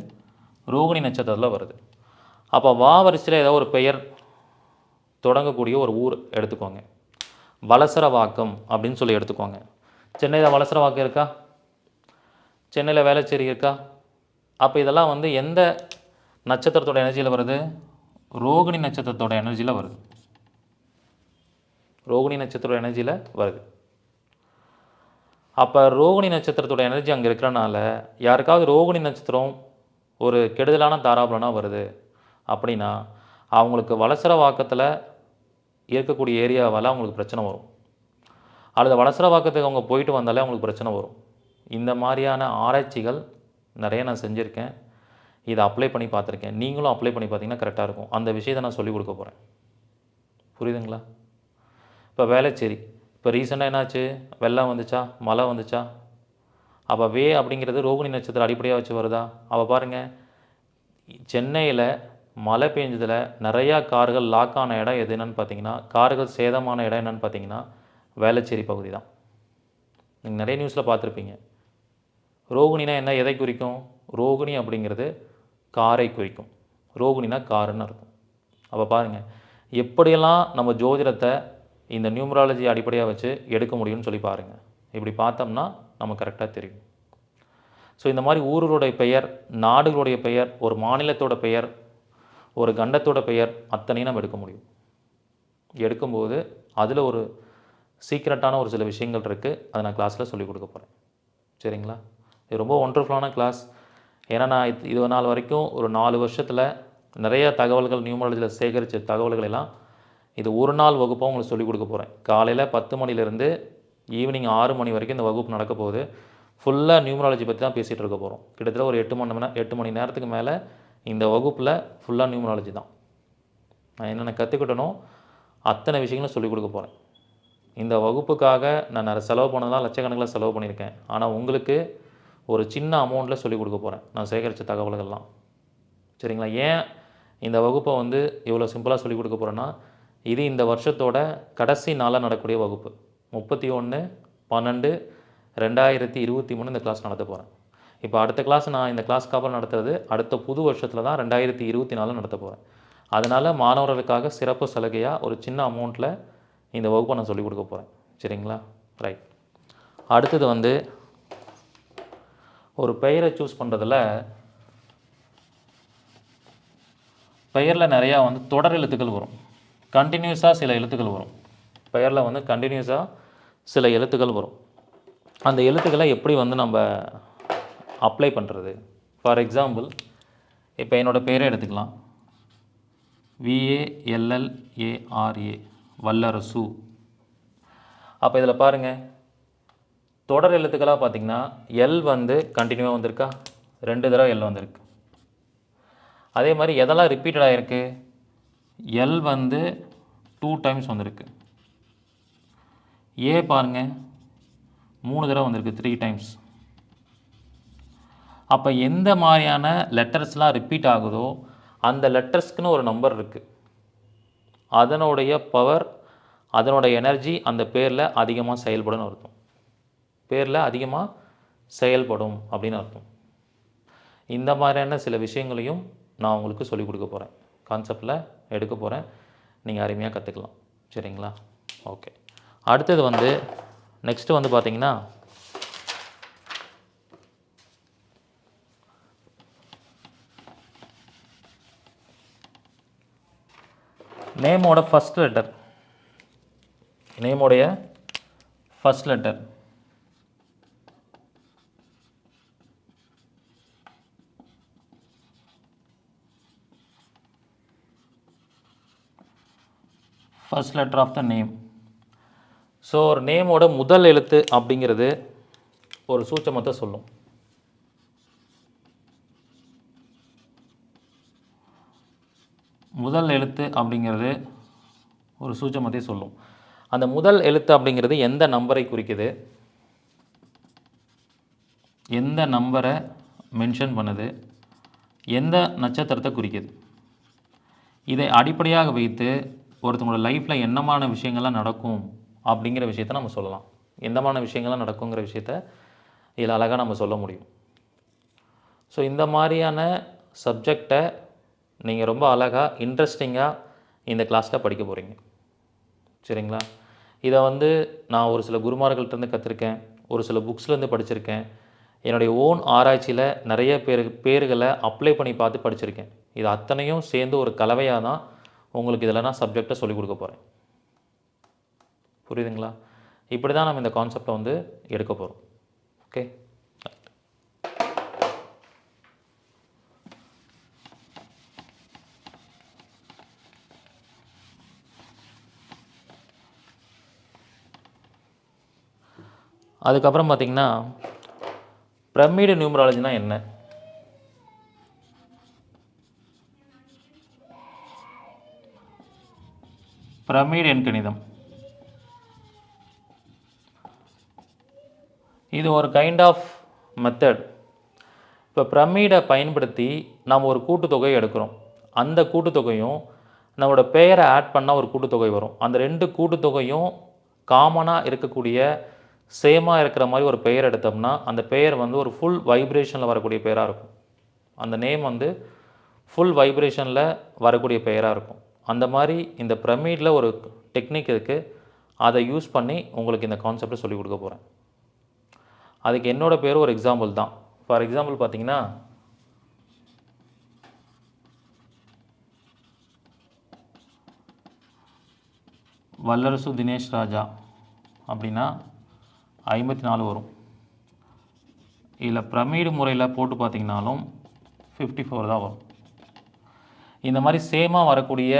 ரோகிணி நட்சத்திரத்தில் வருது. அப்போ வா வரிசையில் ஏதோ ஒரு பெயர் தொடங்கக்கூடிய ஒரு ஊர் எடுத்துக்கோங்க. வலசரவாக்கம் அப்படின்னு சொல்லி எடுத்துக்கோங்க. சென்னையில் வலசரவாக்கம் இருக்கா, சென்னையில் வேளச்சேரி இருக்கா? அப்போ இதெல்லாம் வந்து எந்த நட்சத்திரத்தோட எனர்ஜியில் வருது, ரோகிணி நட்சத்திரத்தோட எனர்ஜியில் வருது. ரோகிணி நட்சத்திர எனர்ஜியில் வருது. அப்போ ரோகிணி நட்சத்திரத்தோட எனர்ஜி அங்கே இருக்கிறனால யாருக்காவது ரோகிணி நட்சத்திரம் ஒரு கெடுதலான தாராபலனாக வருது அப்படின்னா அவங்களுக்கு வலசரவாக்கத்தில் இருக்கக்கூடிய ஏரியாவால் அவங்களுக்கு பிரச்சனை வரும், அல்லது வலசரவாக்கத்துக்கு அவங்க போயிட்டு வந்தாலே அவங்களுக்கு பிரச்சனை வரும். இந்த மாதிரியான ஆராய்ச்சிகள் நிறைய நான் செஞ்சுருக்கேன், இதை அப்ளை பண்ணி பார்த்துருக்கேன். நீங்களும் அப்ளை பண்ணி பார்த்தீங்கன்னா கரெக்டாக இருக்கும். அந்த விஷயத்தை நான் சொல்லிக் கொடுக்க போகிறேன். புரியுதுங்களா? இப்போ வேளச்சேரி, இப்போ ரீசெண்டாக என்னாச்சு, வெள்ளம் வந்துச்சா, மழை வந்துச்சா? அப்போ வே அப்படிங்கிறது ரோகிணி நட்சத்திரம் அடிப்படையாக வச்சு வருதா? அப்போ பாருங்கள், சென்னையில் மழை பெஞ்சதில் நிறையா கார்கள் லாக் ஆன இடம் எது என்னன்னு பார்த்தீங்கன்னா, கார்கள் சேதமான இடம் என்னென்னு பார்த்தீங்கன்னா வேளச்சேரி பகுதி தான். நீங்கள் நிறைய நியூஸில் பார்த்துருப்பீங்க. ரோகிணினா என்ன, எதை குறிக்கும்? ரோகிணி அப்படிங்கிறது காரை குறிக்கும். ரோகிணினா காருன்னு இருக்கும். அப்போ பாருங்கள், எப்படியெல்லாம் நம்ம ஜோதிடத்தை இந்த நியூமராலஜி அடிப்படையாக வச்சு எடுக்க முடியும்னு சொல்லி பாருங்கள். இப்படி பார்த்தோம்னா நம்ம கரெக்டாக தெரியும். ஸோ இந்த மாதிரி ஊர்களுடைய பெயர், நாடுகளுடைய பெயர், ஒரு மாநிலத்தோட பெயர், ஒரு கண்டத்தோட பெயர், அத்தனையும் நம்ம எடுக்க முடியும். எடுக்கும்போது அதில் ஒரு சீக்ரெட்டான ஒரு சில விஷயங்கள் இருக்குது, அதை நான் கிளாஸில் சொல்லிக் கொடுக்க போகிறேன். சரிங்களா? இது ரொம்ப ஒண்டர்ஃபுல்லான கிளாஸ். ஏன்னா நான் இது நாள் வரைக்கும் ஒரு 4 வருஷத்தில் நிறைய தகவல்கள் நியூமராலஜியில் சேகரித்த தகவல்கள் எல்லாம் இது ஒரு நாள் வகுப்பாக உங்களுக்கு சொல்லிக் கொடுக்க போகிறேன். காலையில் 10 மணிலேருந்து ஈவினிங் 6 மணி வரைக்கும் இந்த வகுப்பு நடக்க போகுது. ஃபுல்லாக நியூமராலஜி பற்றி தான் பேசிகிட்டு இருக்க போகிறோம். கிட்டத்தட்ட ஒரு 8 மணி நேரத்துக்கு மேலே இந்த வகுப்பில் ஃபுல்லாக நியூமராலஜி தான். நான் என்னென்ன கற்றுக்கிட்டனோ அத்தனை விஷயங்களும் சொல்லிக் கொடுக்க போகிறேன். இந்த வகுப்புக்காக நான் நிறைய செலவு பண்ணதெல்லாம் லட்சக்கணக்கில் செலவு பண்ணியிருக்கேன். ஆனால் உங்களுக்கு ஒரு சின்ன அமௌண்ட்டில் சொல்லிக் கொடுக்க போகிறேன் நான் சேகரித்த தகவல்கள்லாம். சரிங்களா? ஏன் இந்த வகுப்பை வந்து இவ்வளோ சிம்பிளாக சொல்லிக் கொடுக்க போகிறேன்னா, இது இந்த வருஷத்தோட கடைசி நாளாக நடக்கக்கூடிய வகுப்பு. 31/12/2023 இந்த கிளாஸ் நடத்த போகிறேன். இப்போ அடுத்த கிளாஸ் நான் இந்த கிளாஸ்க்கு அப்புறம் நடத்துறது அடுத்த புது வருஷத்தில் தான் 2024 நடத்த போகிறேன். அதனால் மாணவர்களுக்காக சிறப்பு சலுகையாக ஒரு சின்ன அமௌண்ட்டில் இந்த வகுப்பை நான் சொல்லிக் கொடுக்க போகிறேன். சரிங்களா? ரைட். அடுத்தது வந்து ஒரு பெயரை சூஸ் பண்ணுறதுல பெயரில் நிறையா வந்து தொடர் எழுத்துக்கள் வரும். கண்டினியூஸாக சில எழுத்துக்கள் வரும். பெயரில் வந்து கண்டினியூஸாக சில எழுத்துக்கள் வரும். அந்த எழுத்துக்களை எப்படி வந்து நம்ம அப்ளை பண்ணுறது? ஃபார் எக்ஸாம்பிள், இப்போ என்னோடய பேரே எடுத்துக்கலாம். VALLARA, வல்லரசு. அப்போ இதில் பாருங்கள், தொடர் எழுத்துக்களாக பார்த்திங்கன்னா எல் வந்து கண்டினியூவாக வந்திருக்கா? 2 தடவை எல் வந்திருக்கு. அதே மாதிரி எதெல்லாம் ரிப்பீட்டட் ஆகிருக்கு? எல் வந்து 2 டைம்ஸ் வந்திருக்கு. ஏ பாருங்கள் 3 தடவை வந்திருக்கு, 3 டைம்ஸ். அப்போ எந்த மாதிரியான லெட்டர்ஸ்லாம் ரிப்பீட் ஆகுதோ அந்த லெட்டர்ஸ்க்குன்னு ஒரு நம்பர் இருக்குது. அதனுடைய பவர், அதனோட எனர்ஜி அந்த பேரில் அதிகமாக செயல்படும்னு அர்த்தம். பேரில் அதிகமாக செயல்படும் அப்படின்னு அர்த்தம். இந்த மாதிரியான சில விஷயங்களையும் நான் உங்களுக்கு சொல்லிக் கொடுக்க போகிறேன். கான்செப்டில் எடுக்க போகிறேன். நீங்கள் அருமையாக கற்றுக்கலாம். சரிங்களா? ஓகே. அடுத்தது வந்து நெக்ஸ்ட்டு வந்து பார்த்திங்கன்னா, நேமோட ஃபஸ்ட் லெட்டர். நேமோடைய first letter. First letter of the name. So ஒரு நேமோட முதல் எழுத்து அப்படிங்கிறது ஒரு சூட்சமத்தை சொல்லும். முதல் எழுத்து அப்படிங்கிறது ஒரு சூட்சமத்தை சொல்லும். அந்த முதல் எழுத்து அப்படிங்கிறது எந்த நம்பரை குறிக்குது, எந்த நம்பரை மென்ஷன் பண்ணுது, எந்த நட்சத்திரத்தை குறிக்குது, இதை அடிப்படையாக வைத்து ஒருத்தவங்களோட லைஃப்பில் என்னமான விஷயங்கள்லாம் நடக்கும் அப்படிங்கிற விஷயத்த நம்ம சொல்லலாம். எந்தமான விஷயங்கள்லாம் நடக்குங்கிற விஷயத்த இதில் அழகாக நம்ம சொல்ல முடியும். ஸோ இந்த மாதிரியான சப்ஜெக்டை நீங்கள் ரொம்ப அழகாக இன்ட்ரெஸ்டிங்காக இந்த கிளாஸில் படிக்க போகிறீங்க. சரிங்களா? இதை வந்து நான் ஒரு சில குருமார்கள்ட்டேருந்து கற்றுருக்கேன், ஒரு சில புக்ஸ்லேருந்து படிச்சிருக்கேன், என்னுடைய ஓன் ஆராய்ச்சியில் நிறைய பேர்களை அப்ளை பண்ணி பார்த்து படிச்சிருக்கேன். இது அத்தனையும் சேர்ந்து ஒரு கலவையாக தான் உங்களுக்கு இதில் நான் சப்ஜெக்டை சொல்லிக் கொடுக்க போகிறேன். புரியுதுங்களா? இப்படி தான் நம்ம இந்த கான்செப்டை வந்து எடுக்க போகிறோம். ஓகே. அதுக்கப்புறம் பார்த்திங்கன்னா, பிரமிடு நியூமராலஜினா என்ன? பிரமிடு எண்கணிதம். இது ஒரு கைண்ட் ஆஃப் மெத்தட். இப்போ பிரமிடை பயன்படுத்தி நாம் ஒரு கூட்டுத்தொகை எடுக்கிறோம். அந்த கூட்டுத்தொகையும் நம்மளோட பெயரை ஆட் பண்ணால் ஒரு கூட்டுத்தொகை வரும். அந்த 2 கூட்டுத்தொகையும் காமனாக இருக்கக்கூடிய சேமாக இருக்கிற மாதிரி ஒரு பெயர் எடுத்தோம்னா அந்த பெயர் வந்து ஒரு ஃபுல் வைப்ரேஷனில் வரக்கூடிய பெயராக இருக்கும். அந்த நேம் வந்து ஃபுல் வைப்ரேஷனில் வரக்கூடிய பெயராக இருக்கும். அந்த மாதிரி இந்த பிரமிடில் ஒரு டெக்னிக் இருக்குது. அதை யூஸ் பண்ணி உங்களுக்கு இந்த கான்செப்டை சொல்லிக் கொடுக்க போகிறேன். அதுக்கு என்னோடய பேர் ஒரு எக்ஸாம்பிள் தான். ஃபார் எக்ஸாம்பிள் பார்த்தீங்கன்னா, வல்லரசு தினேஷ் ராஜா அப்படின்னா 54 வரும். இதில் பிரமிடு முறையில் போட்டு பார்த்திங்கனாலும் 54 தான் வரும். இந்த மாதிரி சேமாக வரக்கூடிய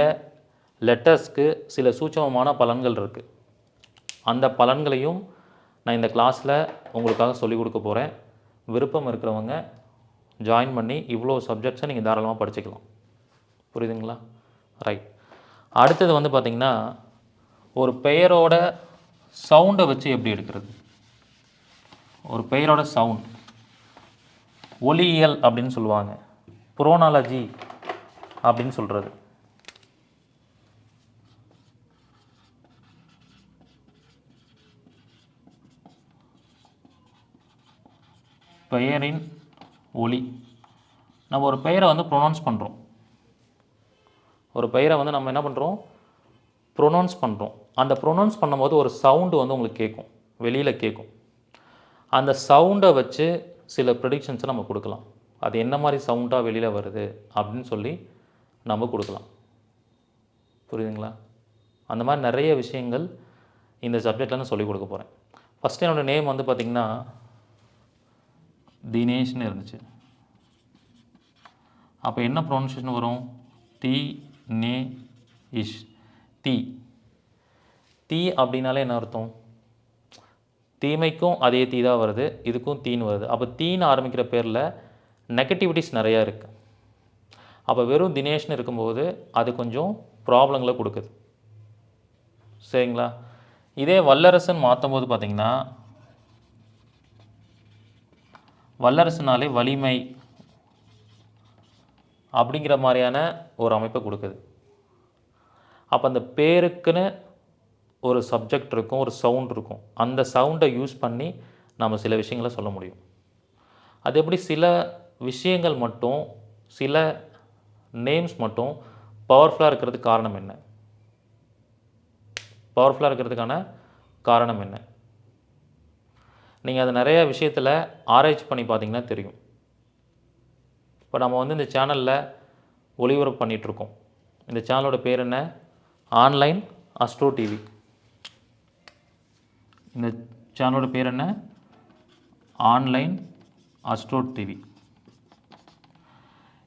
லெட்டர்ஸ்க்கு சில சூட்சமமான பலன்கள் இருக்குது. அந்த பலன்களையும் நான் இந்த கிளாஸில் உங்களுக்காக சொல்லிக் கொடுக்க போகிறேன். விருப்பம் இருக்கிறவங்க ஜாயின் பண்ணி இவ்வளோ சப்ஜெக்ட்ஸை நீங்கள் தாராளமாக படிச்சுக்கலாம். புரியுதுங்களா? ரைட். அடுத்தது வந்து பார்த்திங்கன்னா, ஒரு பெயரோட சவுண்டை வச்சு எப்படி எடுக்கிறது? ஒரு பெயரோட சவுண்ட் ஒலியியல் அப்படின்னு சொல்லுவாங்க. புரோனாலஜி அப்படின்னு சொல்கிறது. பெயரின் ஒலி. நம்ம ஒரு பெயரை வந்து ப்ரொனவுன்ஸ் பண்ணுறோம். ஒரு பெயரை வந்து நம்ம என்ன பண்ணுறோம், ப்ரொனவுன்ஸ் பண்ணுறோம். அந்த ப்ரொனவுன்ஸ் பண்ணும்போது ஒரு சவுண்டு வந்து உங்களுக்கு கேட்கும், வெளியில் கேட்கும். அந்த சவுண்டை வச்சு சில ப்ரெடிக்ஷன்ஸை நம்ம கொடுக்கலாம். அது என்ன மாதிரி சவுண்டாக வெளியில் வருது அப்படின்னு சொல்லி நம்ம கொடுக்கலாம். புரியுதுங்களா? அந்த மாதிரி நிறைய விஷயங்கள் இந்த சப்ஜெக்டில் நான் சொல்லிக் கொடுக்க போகிறேன். ஃபஸ்ட்டு என்னோடய நேம் வந்து பார்த்திங்கன்னா தினேஷ்னு இருந்துச்சு. அப்போ என்ன ப்ரொனன்சியேஷன் வரும்? தி நே இஷ். தீ. தீ அப்படின்னாலே என்ன அர்த்தம்? தீமைக்கும் அதே தீ தான் வருது, இதுக்கும் தீன்னு வருது. அப்போ தீன்னு ஆரம்பிக்கிற பேரில் நெகட்டிவிட்டிஸ் நிறையா இருக்குது. அப்போ வெறும் தினேஷ்னு இருக்கும்போது அது கொஞ்சம் ப்ராப்ளங்களை கொடுக்குது. சரிங்களா? இதே வல்லரசன் மாற்றும் போது பார்த்திங்கன்னா வல்லரசுனாலே வலிமை அப்படிங்கிற மாதிரியான ஒரு அமைப்பை கொடுக்குது. அப்போ அந்த பேருக்குன்னு ஒரு சப்ஜெக்ட் இருக்கும், ஒரு சவுண்ட் இருக்கும். அந்த சவுண்டை யூஸ் பண்ணி நம்ம சில விஷயங்களை சொல்ல முடியும். அது எப்படி சில விஷயங்கள் மட்டும், சில நேம்ஸ் மட்டும் பவர்ஃபுல்லாக இருக்கிறதுக்கு காரணம் என்ன? பவர்ஃபுல்லாக இருக்கிறதுக்கான காரணம் என்ன? நீங்கள் அது நிறைய விஷயத்தில் ஆராய்ச்சி பண்ணி பார்த்தீங்கன்னா தெரியும். இப்போ நம்ம வந்து இந்த சேனலில் ஒளிபரப்பு பண்ணிகிட்ருக்கோம். இந்த சேனலோட பேர் என்ன? Online astro TV. இந்த சேனலோட பேர் என்ன? Online astro TV.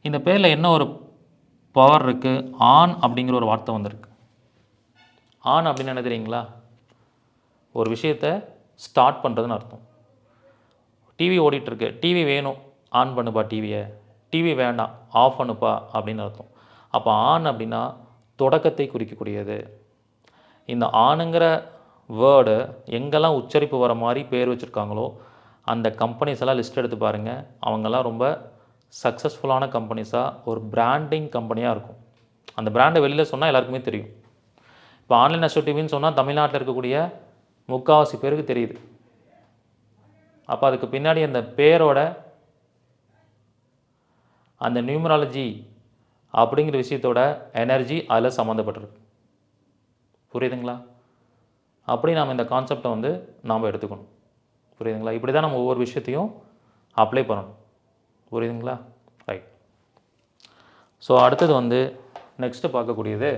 இந்த பேரில் என்ன ஒரு பவர் இருக்குது? ஆன் அப்படிங்கிற ஒரு வார்த்தை வந்திருக்கு. ஆன் அப்படின்னு என்ன தெரியுங்களா? ஒரு விஷயத்தை ஸ்டார்ட் பண்ணுறதுன்னு அர்த்தம். டிவி ஓடிட்டுருக்கு, டிவி வேணும், ஆன் பண்ணுப்பா டிவியை, டிவி வேண்டாம் ஆஃப் பண்ணுப்பா அப்படின்னு அர்த்தம். அப்போ ஆன் அப்படின்னா தொடக்கத்தை குறிக்கக்கூடியது. இந்த ஆணுங்கிற வேர்டு எங்கெல்லாம் உச்சரிப்பு வர மாதிரி பேர் வச்சுருக்காங்களோ அந்த கம்பெனிஸ் எல்லாம் லிஸ்ட் எடுத்து பாருங்கள். அவங்கெல்லாம் ரொம்ப சக்ஸஸ்ஃபுல்லான கம்பெனிஸாக, ஒரு பிராண்டிங் கம்பெனியாக இருக்கும். அந்த பிராண்டை வெளியில் சொன்னால் எல்லாருக்குமே தெரியும். இப்போ ஆன்லைன் அஸ்ட்ரோ டிவின்னு சொன்னால் தமிழ்நாட்டில் இருக்கக்கூடிய முக்கால்வாசி பேருக்கு தெரியுது. அப்போ அதுக்கு பின்னாடி அந்த பேரோட அந்த நியூமராலஜி அப்படிங்கிற விஷயத்தோட எனர்ஜி அதில் சம்மந்தப்பட்டிருக்கு. புரியுதுங்களா? அப்படி நாம் இந்த கான்செப்டை வந்து நாம் எடுத்துக்கணும். புரியுதுங்களா? இப்படி தான் நம்ம ஒவ்வொரு விஷயத்தையும் அப்ளை பண்ணணும். புரியுதுங்களா? ரைட். ஸோ அடுத்தது வந்து நெக்ஸ்ட்டு பார்க்கக்கூடியது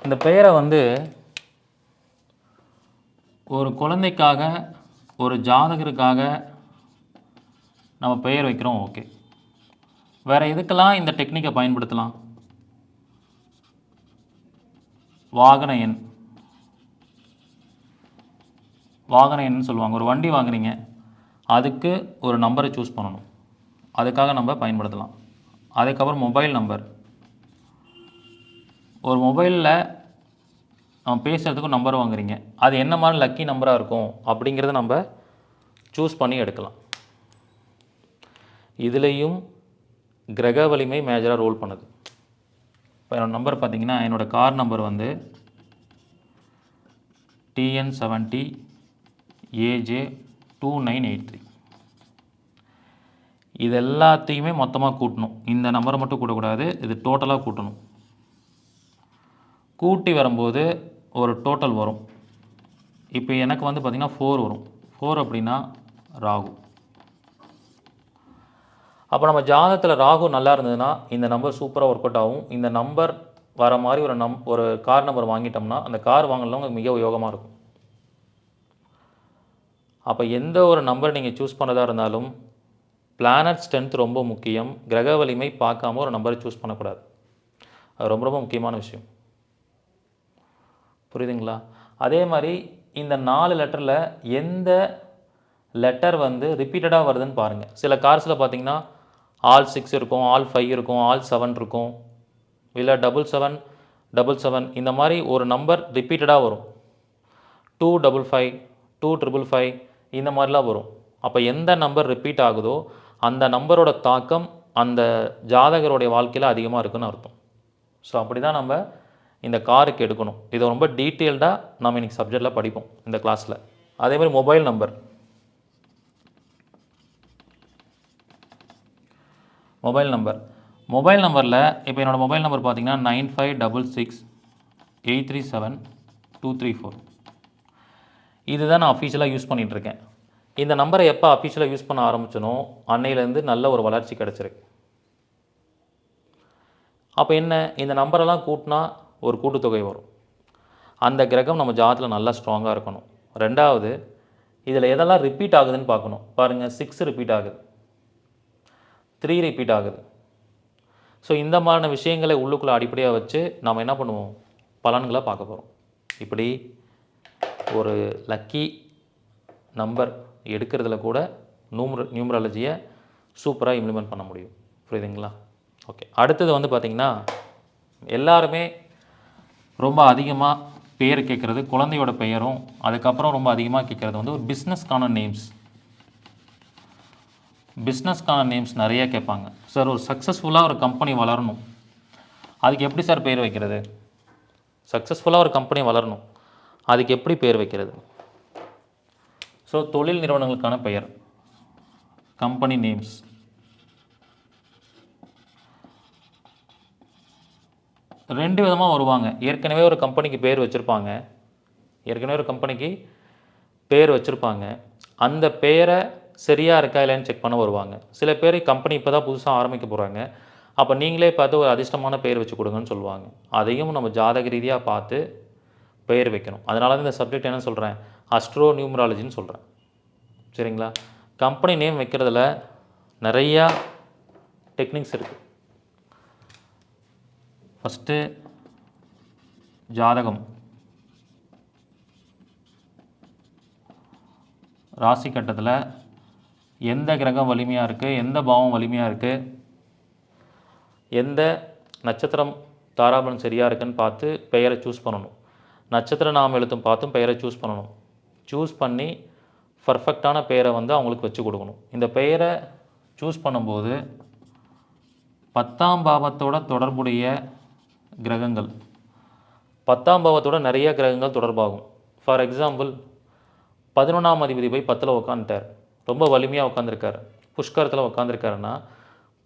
இந்த பெயரை வந்து ஒரு குழந்தைக்காக, ஒரு ஜாதகருக்காக நம்ம பெயர் வைக்கிறோம். ஓகே, வேறு எதுக்கெல்லாம் இந்த டெக்னிக்கை பயன்படுத்தலாம்? வாகன எண். வாகன எண்ணுன்னு சொல்லுவாங்க. ஒரு வண்டி வாங்குறீங்க, அதுக்கு ஒரு நம்பரை சூஸ் பண்ணணும், அதுக்காக நம்ம பயன்படுத்தலாம். அதுக்கப்புறம் மொபைல் நம்பர். ஒரு மொபைலில் நம்ம பேசுகிறதுக்கும் நம்பர் வாங்குறீங்க, அது என்ன மாதிரி லக்கி நம்பராக இருக்கும் அப்படிங்கிறத நம்ம சூஸ் பண்ணி எடுக்கலாம். இதுலேயும் கிரக வலிமை மேஜராக ரோல் பண்ணுது. இப்போ என்னோடய நம்பர் பார்த்திங்கன்னா, என்னோடய கார் நம்பர் வந்து TN70 AJ 2983. இது எல்லாத்தையுமே மொத்தமாக கூட்டணும். இந்த நம்பரை மட்டும் கூட்டக்கூடாது, இது டோட்டலாக கூட்டணும். கூட்டி வரும்போது ஒரு டோட்டல் வரும். இப்போ எனக்கு வந்து பார்த்திங்கன்னா 4 வரும். 4 அப்படின்னா ராகு. அப்போ நம்ம ஜாதகத்தில் ராகு நல்லா இருந்ததுன்னா இந்த நம்பர் சூப்பராக ஒர்க் அவுட் ஆகும். இந்த நம்பர் வர மாதிரி ஒரு கார் நம்பர் வாங்கிட்டோம்னா அந்த கார் வாங்கினவங்க மிக யோகமாக இருக்கும். அப்போ எந்த ஒரு நம்பர் நீங்கள் சூஸ் பண்ணதாக இருந்தாலும் பிளானட் ஸ்ட்ரென்த் ரொம்ப முக்கியம். கிரக வலிமை பார்க்காம ஒரு நம்பரை சூஸ் பண்ணக்கூடாது. அது ரொம்ப ரொம்ப முக்கியமான விஷயம். புரியுதுங்களா? அதே மாதிரி இந்த 4 லெட்டரில் எந்த லெட்டர் வந்து ரிப்பீட்டடாக வருதுன்னு பாருங்கள். சில கார்ஸில் பார்த்தீங்கன்னா ஆல் 6 இருக்கும், ஆல் 5 இருக்கும், ஆல் 7 இருக்கும், இல்லை 7777 இந்த மாதிரி ஒரு நம்பர் ரிப்பீட்டடாக வரும். 255 255 இந்த மாதிரிலாம் வரும். அப்போ எந்த நம்பர் ரிப்பீட் ஆகுதோ அந்த நம்பரோட தாக்கம் அந்த ஜாதகருடைய வாழ்க்கையில் அதிகமாக இருக்குன்னு அர்த்தம். ஸோ அப்படி தான் நம்ம இந்த காருக்கு எடுக்கணும். இதை ரொம்ப டீட்டெயில்டாக நம்ம இன்றைக்கி சப்ஜெக்டில் படிப்போம் இந்த கிளாஸில். அதேமாதிரி மொபைல் நம்பரில் இப்போ என்னோடய மொபைல் நம்பர் பார்த்தீங்கன்னா 9566837234. இதுதான் நான் அஃபீஷியலாக யூஸ் பண்ணிகிட்ருக்கேன். இந்த நம்பரை எப்போ அஃபீஷியலாக யூஸ் பண்ண ஆரம்பிச்சனோ அன்னையிலேருந்து நல்ல ஒரு வளர்ச்சி கிடச்சிருக்கு. அப்போ என்ன, இந்த நம்பரெல்லாம் கூட்டினா ஒரு கூட்டுத்தொகை வரும். அந்த கிரகம் நம்ம ஜாதத்தில் நல்லா ஸ்ட்ராங்காக இருக்கணும். ரெண்டாவது, இதில் எதெல்லாம் ரிப்பீட் ஆகுதுன்னு பார்க்கணும். பாருங்கள், 6 ரிப்பீட் ஆகுது, 3 ரிப்பீட் ஆகுது. ஸோ இந்த மாதிரியான விஷயங்களை உள்ளுக்குள்ளே அடிப்படையாக வச்சு நாம் என்ன பண்ணுவோம், பலன்களை பார்க்க போகிறோம். இப்படி ஒரு லக்கி நம்பர் எடுக்கிறதுல கூட நியூமராலஜியை சூப்பராக இம்ப்ளிமெண்ட் பண்ண முடியும். புரியுதுங்களா? ஓகே, அடுத்தது வந்து பார்த்திங்கன்னா, எல்லாருமே ரொம்ப அதிகமாக பேர் கேட்குறது குழந்தையோட பெயரும், அதுக்கப்புறம் ரொம்ப அதிகமாக கேட்குறது வந்து ஒரு பிஸ்னஸ்க்கான நேம்ஸ் நிறைய கேட்பாங்க. சார், ஒரு சக்ஸஸ்ஃபுல்லாக ஒரு கம்பெனி வளரணும், அதுக்கு எப்படி சார் பேர் வைக்கிறது? சக்ஸஸ்ஃபுல்லாக ஒரு கம்பெனி வளரணும், அதுக்கு எப்படி பேர் வைக்கிறது? ஸோ தொழில் நிறுவனங்களுக்கான பெயர், கம்பெனி நேம்ஸ். ரெண்டு விதமாக வருவாங்க. ஏற்கனவே ஒரு கம்பெனிக்கு பேர் வச்சுருப்பாங்க, அந்த பேரை சரியாக இருக்கா இல்லைன்னு செக் பண்ண வருவாங்க. சில பேர் கம்பெனி இப்போ தான் புதுசாக ஆரம்பிக்க போகிறாங்க, அப்போ நீங்களே பார்த்து ஒரு அதிர்ஷ்டமான பேர் வச்சு கொடுங்கன்னு சொல்லுவாங்க. அதையும் நம்ம ஜாதக ரீதியாக பார்த்து பெயர் வைக்கணும். அதனால தான் இந்த சப்ஜெக்ட் என்ன சொல்கிறேன், அஸ்ட்ரோ நியூமராலஜின்னு சொல்கிறேன். சரிங்களா? கம்பெனி நேம் வைக்கிறதுல நிறையா டெக்னிக்ஸ் இருக்குது. ஃபஸ்ட்டு ஜாதகம், ராசி கட்டத்தில் எந்த கிரகம் வலிமையாக இருக்குது, எந்த பாவம் வலிமையாக இருக்குது, எந்த நட்சத்திரம் தாராபலம் சரியாக இருக்குன்னு பார்த்து பெயரை சூஸ் பண்ணணும். நட்சத்திர நாம எழுத்தும் பார்த்தும் பெயரை சூஸ் பண்ணணும். சூஸ் பண்ணி பர்ஃபெக்டான பெயரை வந்து அவங்களுக்கு வச்சு கொடுக்கணும். இந்த பெயரை சூஸ் பண்ணும்போது 10ஆம் பாவத்தோட தொடர்புடைய கிரகங்கள், 10ஆம் பாவத்தோட நிறைய கிரகங்கள் தொடர்பாகும். ஃபார் எக்ஸாம்பிள், 11ஆம் அதிபதி போய் 10ல் உட்காந்துட்டார், ரொம்ப வலிமையாக உட்காந்துருக்கார், புஷ்கரத்தில் உட்காந்துருக்காருன்னா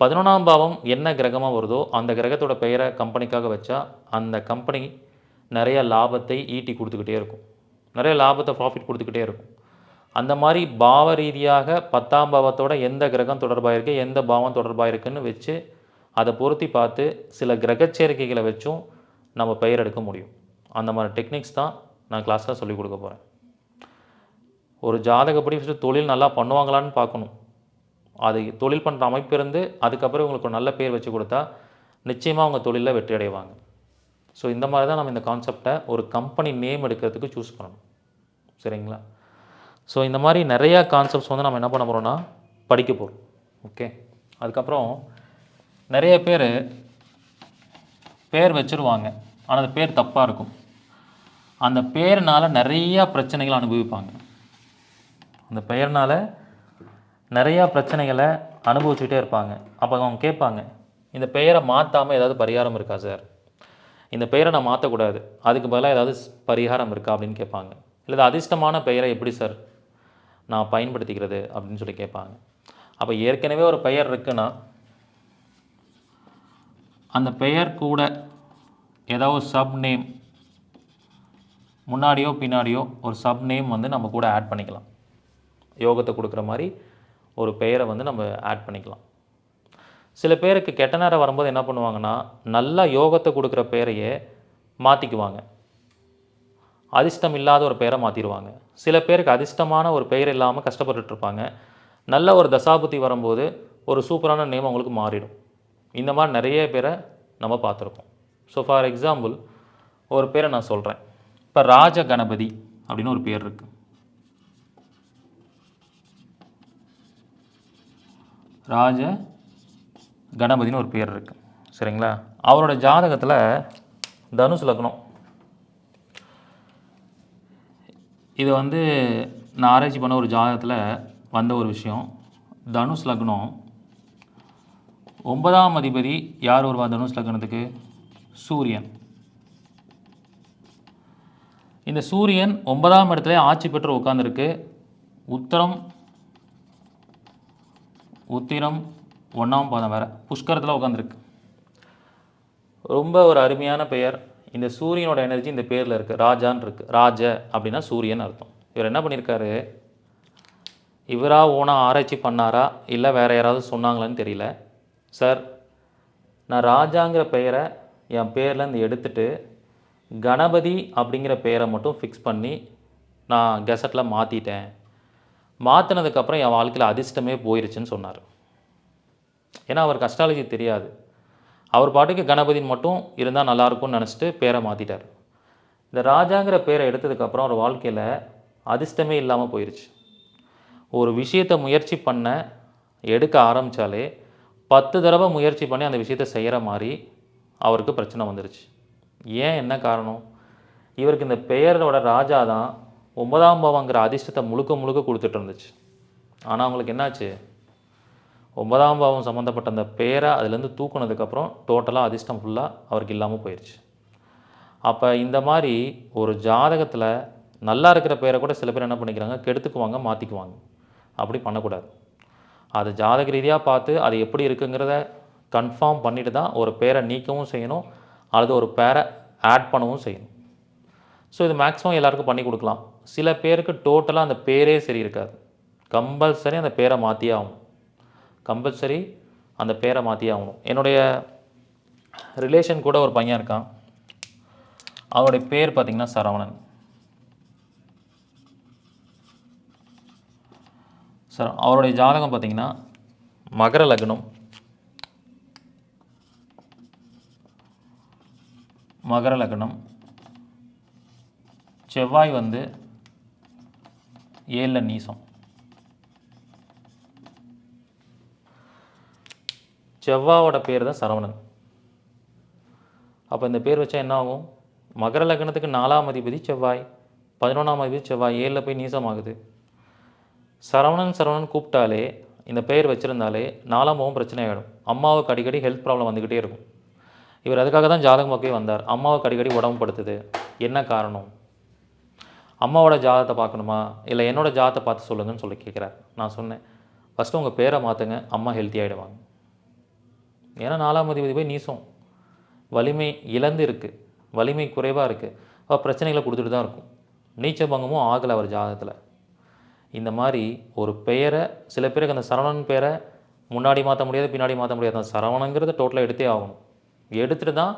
11ஆம் பாவம் என்ன கிரகமாக வருதோ அந்த கிரகத்தோட பெயரை கம்பெனிக்காக வச்சா அந்த கம்பெனி நிறைய லாபத்தை ஈட்டி கொடுத்துக்கிட்டே இருக்கும், நிறைய லாபத்தை ப்ராஃபிட் கொடுத்துக்கிட்டே இருக்கும். அந்த மாதிரி பாவ ரீதியாக 10ஆம் பாவத்தோட எந்த கிரகம் தொடர்பாக இருக்குது, எந்த பாவம் தொடர்பாக இருக்குன்னு வச்சு அதை பொருத்தி பார்த்து சில கிரகச்சேர்க்கைகளை வச்சும் நம்ம பெயர் எடுக்க முடியும். அந்த மாதிரி டெக்னிக்ஸ் தான் நான் கிளாஸில் சொல்லிக் கொடுக்க போகிறேன். ஒரு ஜாதகப்படி ஃபஸ்ட்டு தொழில் நல்லா பண்ணுவாங்களான்னு பார்க்கணும். அது தொழில் பண்ணுற அமைப்பு இருந்து அதுக்கப்புறம் உங்களுக்கு ஒரு நல்ல பேர் வச்சு கொடுத்தா நிச்சயமாக அவங்க தொழிலில் வெற்றி அடைவாங்க. ஸோ இந்த மாதிரி தான் நம்ம இந்த கான்செப்டை ஒரு கம்பெனி நேம் எடுக்கிறதுக்கு சூஸ் பண்ணணும். சரிங்களா? ஸோ இந்த மாதிரி நிறையா கான்செப்ட்ஸ் வந்து நம்ம என்ன பண்ண போகிறோம்னா படிக்க போகிறோம். ஓகே, அதுக்கப்புறம் நிறைய பேர் வச்சுருவாங்க, ஆனால் அந்த பேர் தப்பாக இருக்கும். அந்த பேர்னால் நிறையா பிரச்சனைகளை அனுபவிப்பாங்க. அந்த பெயர்னால் நிறையா பிரச்சனைகளை அனுபவிச்சுக்கிட்டே இருப்பாங்க. அப்போ அவங்க கேட்பாங்க, இந்த பெயரை மாற்றாமல் ஏதாவது பரிகாரம் இருக்கா சார்? இந்த பெயரை நான் மாற்றக்கூடாது, அதுக்கு பதிலாக ஏதாவது பரிகாரம் இருக்கா அப்படின்னு கேட்பாங்க. இல்லை அதிர்ஷ்டமான பெயரை எப்படி சார் நான் பயன்படுத்திக்கிறது அப்படின்னு சொல்லி கேட்பாங்க. அப்போ ஏற்கனவே ஒரு பெயர் இருக்குன்னா அந்த பெயர் கூட ஏதாவது சப் நேம் முன்னாடியோ பின்னாடியோ ஒரு சப் நேம் வந்து நம்ம கூட ஆட் பண்ணிக்கலாம். யோகத்தை கொடுக்குற மாதிரி ஒரு பெயரை வந்து நம்ம ஆட் பண்ணிக்கலாம். சில பேருக்கு கெட்ட நேரம் வரும்போது என்ன பண்ணுவாங்கன்னா நல்லா யோகத்தை கொடுக்குற பெயரையே மாற்றிக்குவாங்க, அதிர்ஷ்டம் இல்லாத ஒரு பெயரை மாற்றிடுவாங்க. சில பேருக்கு அதிர்ஷ்டமான ஒரு பெயர் இல்லாமல் கஷ்டப்பட்டுருப்பாங்க, நல்ல ஒரு தசாபுத்தி வரும்போது ஒரு சூப்பரான நேம் அவங்களுக்கு மாறிடும். இந்த மாதிரி நிறைய பேரை நம்ம பார்த்துருக்கோம். ஸோ ஃபார் எக்ஸாம்பிள் ஒரு பேரை நான் சொல்கிறேன். இப்போ ராஜ கணபதி அப்படின்னு ஒரு பேர் இருக்குது. ராஜ கணபதினு ஒரு பேர் இருக்குது. சரிங்களா? அவரோட ஜாதகத்தில் தனுசு லக்னம். இது வந்து நான் ஆராய்ச்சி பண்ண ஒரு ஜாதகத்தில் வந்த ஒரு விஷயம். தனுஷ் லக்னம் 9ஆம் அதிபதி யார் வருவா தனுஷ் லக்னத்துக்கு? சூரியன். இந்த சூரியன் 9ஆம் இடத்துல ஆட்சி பெற்று உட்காந்துருக்கு. உத்திரம் 1ஆம் பாதம் வேறு புஷ்கரத்தில் உட்காந்துருக்கு. ரொம்ப ஒரு அருமையான பெயர். இந்த சூரியனோட எனர்ஜி இந்த பேரில் இருக்குது. ராஜான்னு இருக்குது. ராஜ அப்படின்னா சூரியன் அர்த்தம். இவர் என்ன பண்ணியிருக்காரு, இவராக ஓனாக ஆராய்ச்சி பண்ணாரா இல்லை வேறு யாராவது சொன்னாங்களான்னு தெரியல. சார், நான் ராஜாங்கிற பெயரை என் பேர்லேருந்து எடுத்துட்டு கணபதி அப்படிங்கிற பெயரை மட்டும் ஃபிக்ஸ் பண்ணி நான் கெசட்டில் மாற்றிட்டேன். மாற்றினதுக்கப்புறம் என் வாழ்க்கையில் அதிர்ஷ்டமே போயிருச்சுன்னு சொன்னார். ஏன்னா அவருக்கு அஸ்ட்ராலஜி தெரியாது. அவர் பாட்டுக்கு கணபதின்னு மட்டும் இருந்தால் நல்லாயிருக்கும்னு நினச்சிட்டு பேரை மாற்றிட்டார். இந்த ராஜாங்கிற பேரை எடுத்ததுக்கப்புறம் அவர் வாழ்க்கையில் அதிர்ஷ்டமே இல்லாமல் போயிடுச்சு. ஒரு விஷயத்தை முயற்சி பண்ண எடுக்க ஆரம்பித்தாலே 10 தடவை முயற்சி பண்ணி அந்த விஷயத்தை செய்கிற மாதிரி அவருக்கு பிரச்சனை வந்துடுச்சு. ஏன், என்ன காரணம்? இவருக்கு இந்த பெயரோட ராஜா தான் 9ஆம் பாவங்கிற அதிர்ஷ்டத்தை முழுக்க முழுக்க கொடுத்துட்டு இருந்துச்சு. ஆனால் அவங்களுக்கு என்னாச்சு, 9ஆம் பாவம் சம்மந்தப்பட்ட அந்த பெயரை அதுலேருந்து தூக்குனதுக்கப்புறம் டோட்டலாக அதிர்ஷ்டம் ஃபுல்லாக அவருக்கு இல்லாமல் போயிடுச்சு. அப்போ இந்த மாதிரி ஒரு ஜாதகத்தில் நல்லா இருக்கிற பெயரை கூட சில பேர் என்ன பண்ணிக்கிறாங்க, கெடுத்துக்குவாங்க, மாற்றிக்குவாங்க. அப்படி பண்ணக்கூடாது. அது ஜாதக ரீதியாக பார்த்து அது எப்படி இருக்குங்கிறத கன்ஃபார்ம் பண்ணிட்டு தான் ஒரு பேரை நீக்கவும் செய்யணும், அல்லது ஒரு பேரை ஆட் பண்ணவும் செய்யணும். ஸோ இது மேக்ஸிமம் எல்லாருக்கும் பண்ணி கொடுக்கலாம். சில பேருக்கு டோட்டலாக அந்த பேரே சரி இருக்காது. கம்பல்சரி அந்த பேரை மாற்றியே ஆகணும். கம்பல்சரி அந்த பேரை மாற்றியே ஆகணும். என்னுடைய ரிலேஷன் கூட ஒரு பையன் இருக்கான். அவருடைய பேர் பார்த்திங்கன்னா சரவணன். சார், அவருடைய ஜாதகம் பார்த்திங்கன்னா மகர லக்னம், செவ்வாய் வந்து 7ல் நீசம். செவ்வாயோட பேர் தான் சரவணன். அப்போ இந்த பேர் வச்சா என்ன ஆகும்? மகர லக்னத்துக்கு 4ஆம் அதிபதி செவ்வாய், 11ஆம் அதிபதி செவ்வாய் 7ல் போய் நீசம் ஆகுது. சரவணன் கூப்பிட்டாலே, இந்த பெயர் வச்சுருந்தாலே 4ஆம் பாவம் பிரச்சனை ஆகிடும். அம்மாவுக்கு அடிக்கடி ஹெல்த் ப்ராப்ளம் வந்துக்கிட்டே இருக்கும். இவர் அதுக்காக தான் ஜாதகம் பார்க்கவே வந்தார். அம்மாவுக்கு அடிக்கடி உடம்பு படுத்துது, என்ன காரணம்? அம்மாவோட ஜாதகத்தை பார்க்கணுமா இல்லை என்னோடய ஜாதகத்தை பார்த்து சொல்லுங்கன்னு சொல்லி கேட்குறார். நான் சொன்னேன், ஃபஸ்ட்டு உங்கள் பேரை மாற்றுங்க, அம்மா ஹெல்த்தி ஆகிடுவாங்க. ஏன்னா 4ஆம் அதிபதி போய் நீசம், வலிமை இழந்து இருக்குது, வலிமை குறைவாக இருக்குது. அப்போ பிரச்சனைகளை கொடுத்துட்டு தான் இருக்கும். நீச்ச பங்கமும் ஆகலை அவர் ஜாதகத்தில். இந்த மாதிரி ஒரு பெயரை சில பேருக்கு அந்த சரவணன் பேரை முன்னாடி மாற்ற முடியாது, பின்னாடி மாற்ற முடியாது. அந்த சரவணங்கிறத டோட்டலாக எடுத்தே ஆகணும். எடுத்துகிட்டு தான்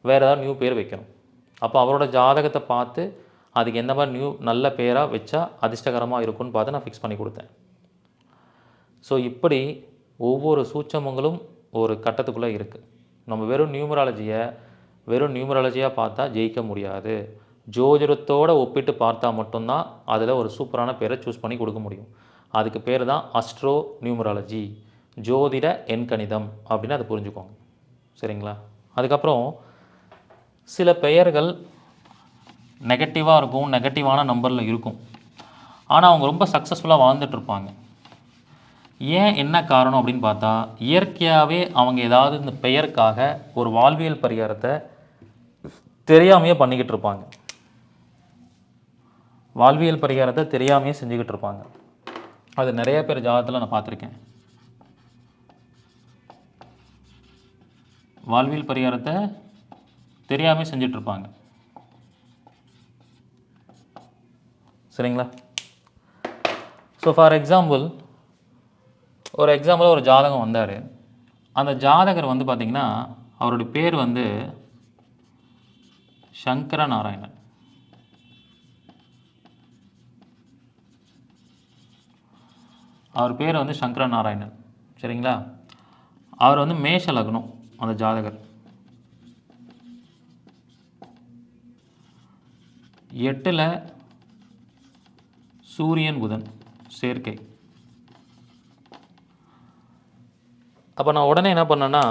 வேறு ஏதாவது நியூ பேர் வைக்கணும். அப்போ அவரோட ஜாதகத்தை பார்த்து அதுக்கு எந்த மாதிரி நியூ நல்ல பேராக வச்சா அதிர்ஷ்டகரமாக இருக்கும்னு பார்த்து நான் ஃபிக்ஸ் பண்ணி கொடுத்தேன். ஸோ இப்படி ஒவ்வொரு சூட்சமங்களும் ஒரு கட்டத்துக்குள்ளே இருக்குது. நம்ம வெறும் நியூமராலஜியாக பார்த்தா ஜெயிக்க முடியாது. ஜோதிடத்தோடு ஒப்பிட்டு பார்த்தா மட்டும்தான் அதில் ஒரு சூப்பரான பேரை சூஸ் பண்ணி கொடுக்க முடியும். அதுக்கு பேர் தான் அஸ்ட்ரோ நியூமராலஜி, ஜோதிட எண்கணிதம் அப்படின்னு அதை புரிஞ்சுக்கோங்க. சரிங்களா? அதுக்கப்புறம் சில பெயர்கள் நெகட்டிவாக இருக்கும், நெகட்டிவான நம்பரில் இருக்கும். ஆனால் அவங்க ரொம்ப சக்ஸஸ்ஃபுல்லாக வாழ்ந்துட்டுருப்பாங்க. ஏன், என்ன காரணம் அப்படின்னு பார்த்தா, இயற்கையாகவே அவங்க ஏதாவது இந்த பெயருக்காக ஒரு வாழ்வியல் பரிகாரத்தை தெரியாமையே பண்ணிக்கிட்டு இருப்பாங்க. வாழ்வியல் பரிகாரத்தை தெரியாமையே செஞ்சுக்கிட்டு இருப்பாங்க. அது நிறைய பேர் ஜாதகத்தில் நான் பார்த்துருக்கேன். வாழ்வியல் பரிகாரத்தை தெரியாமல் செஞ்சிட்ருப்பாங்க. சரிங்களா? ஸோ ஃபார் எக்ஸாம்பிள் ஒரு ஜாதகம் வந்தார். அந்த ஜாதகர் வந்து பார்த்திங்கன்னா அவருடைய பேர் வந்து சங்கர நாராயணன். அவர் பேர் வந்து சங்கர நாராயணன். சரிங்களா? அவர் வந்து மேஷ லக்னம். அந்த ஜாதகர் 8ல் சூரியன் புதன் சேர்க்கை. அப்போ நான் உடனே என்ன பண்ணேன்னா,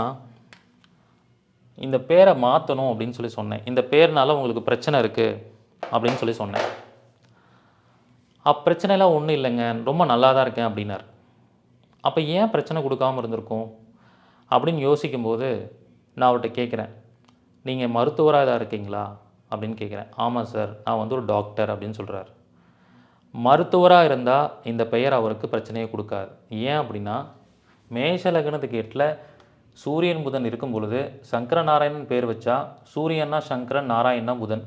இந்த பேரை மாற்றணும் அப்படின்னு சொல்லி சொன்னேன். இந்த பேர்னால உங்களுக்கு பிரச்சனை இருக்குது அப்படின்னு சொல்லி சொன்னேன். பிரச்சனைலாம் ஒன்றும் இல்லைங்க, ரொம்ப நல்லா தான் இருக்கேன் அப்படின்னார். அப்போ ஏன் பிரச்சனை கொடுக்காம இருந்திருக்கும் அப்படின்னு யோசிக்கும்போது நான் அவர்கிட்ட கேட்குறேன், நீங்கள் மருத்துவராக தான் இருக்கீங்களா அப்படின்னு கேட்குறேன். ஆமாம் சார், நான் வந்து ஒரு டாக்டர் அப்படின்னு சொல்கிறார். மருத்துவராக இருந்தால் இந்த பெயர் அவருக்கு பிரச்சனையை கொடுக்காது. ஏன் அப்படின்னா மேஷ லக்னத்துக்கு 8ல் சூரியன் புதன் இருக்கும் பொழுது சங்கரநாராயணன் பேர் வச்சா சூரியன்னா சங்கரன், நாராயணனா புதன்,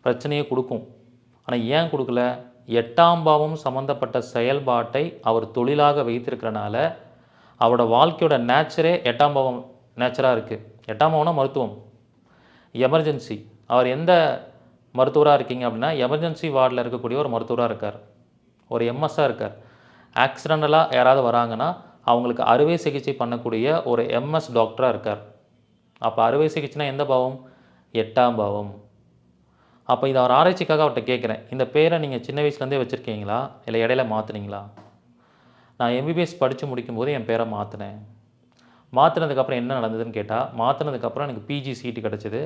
பிரச்சனையை கொடுக்கும். ஆனால் ஏன் கொடுக்கல? 8ஆம் பாவம் சம்மந்தப்பட்ட செயல்பாட்டை அவர் தொழிலாக வைத்திருக்கிறனால அவரோட வாழ்க்கையோட நேச்சரே 8ஆம் பாவம் நேச்சராக இருக்குது. 8ஆம் பாவம்னா மருத்துவம், எமர்ஜென்சி. அவர் எந்த மருத்துவராக இருக்கீங்க அப்படின்னா எமர்ஜென்சி வார்டில் இருக்கக்கூடிய ஒரு மருத்துவராக இருக்கார், ஒரு எம்எஸ்ஸாக இருக்கார். ஆக்சிடென்டலாக யாராவது வராங்கன்னா அவங்களுக்கு அறுவை சிகிச்சை பண்ணக்கூடிய ஒரு எம்எஸ் டாக்டராக இருக்கார். அப்போ அறுவை சிகிச்சைனா எந்த பாவம்? 8ஆம் பாவம். அப்போ இதை அவர் ஆராய்ச்சிக்காக அவர்கிட்ட கேட்குறேன், இந்த பேரை நீங்கள் சின்ன வயசுலேருந்தே வச்சுருக்கீங்களா இல்லை இடையில மாற்றுனீங்களா? நான் எம்பிபிஎஸ் படித்து முடிக்கும்போது என் பேரை மாற்றினேன். மாற்றினதுக்கப்புறம் என்ன நடந்ததுன்னு கேட்டால், மாற்றினதுக்கப்புறம் எனக்கு பிஜி சீட்டு கிடச்சிது,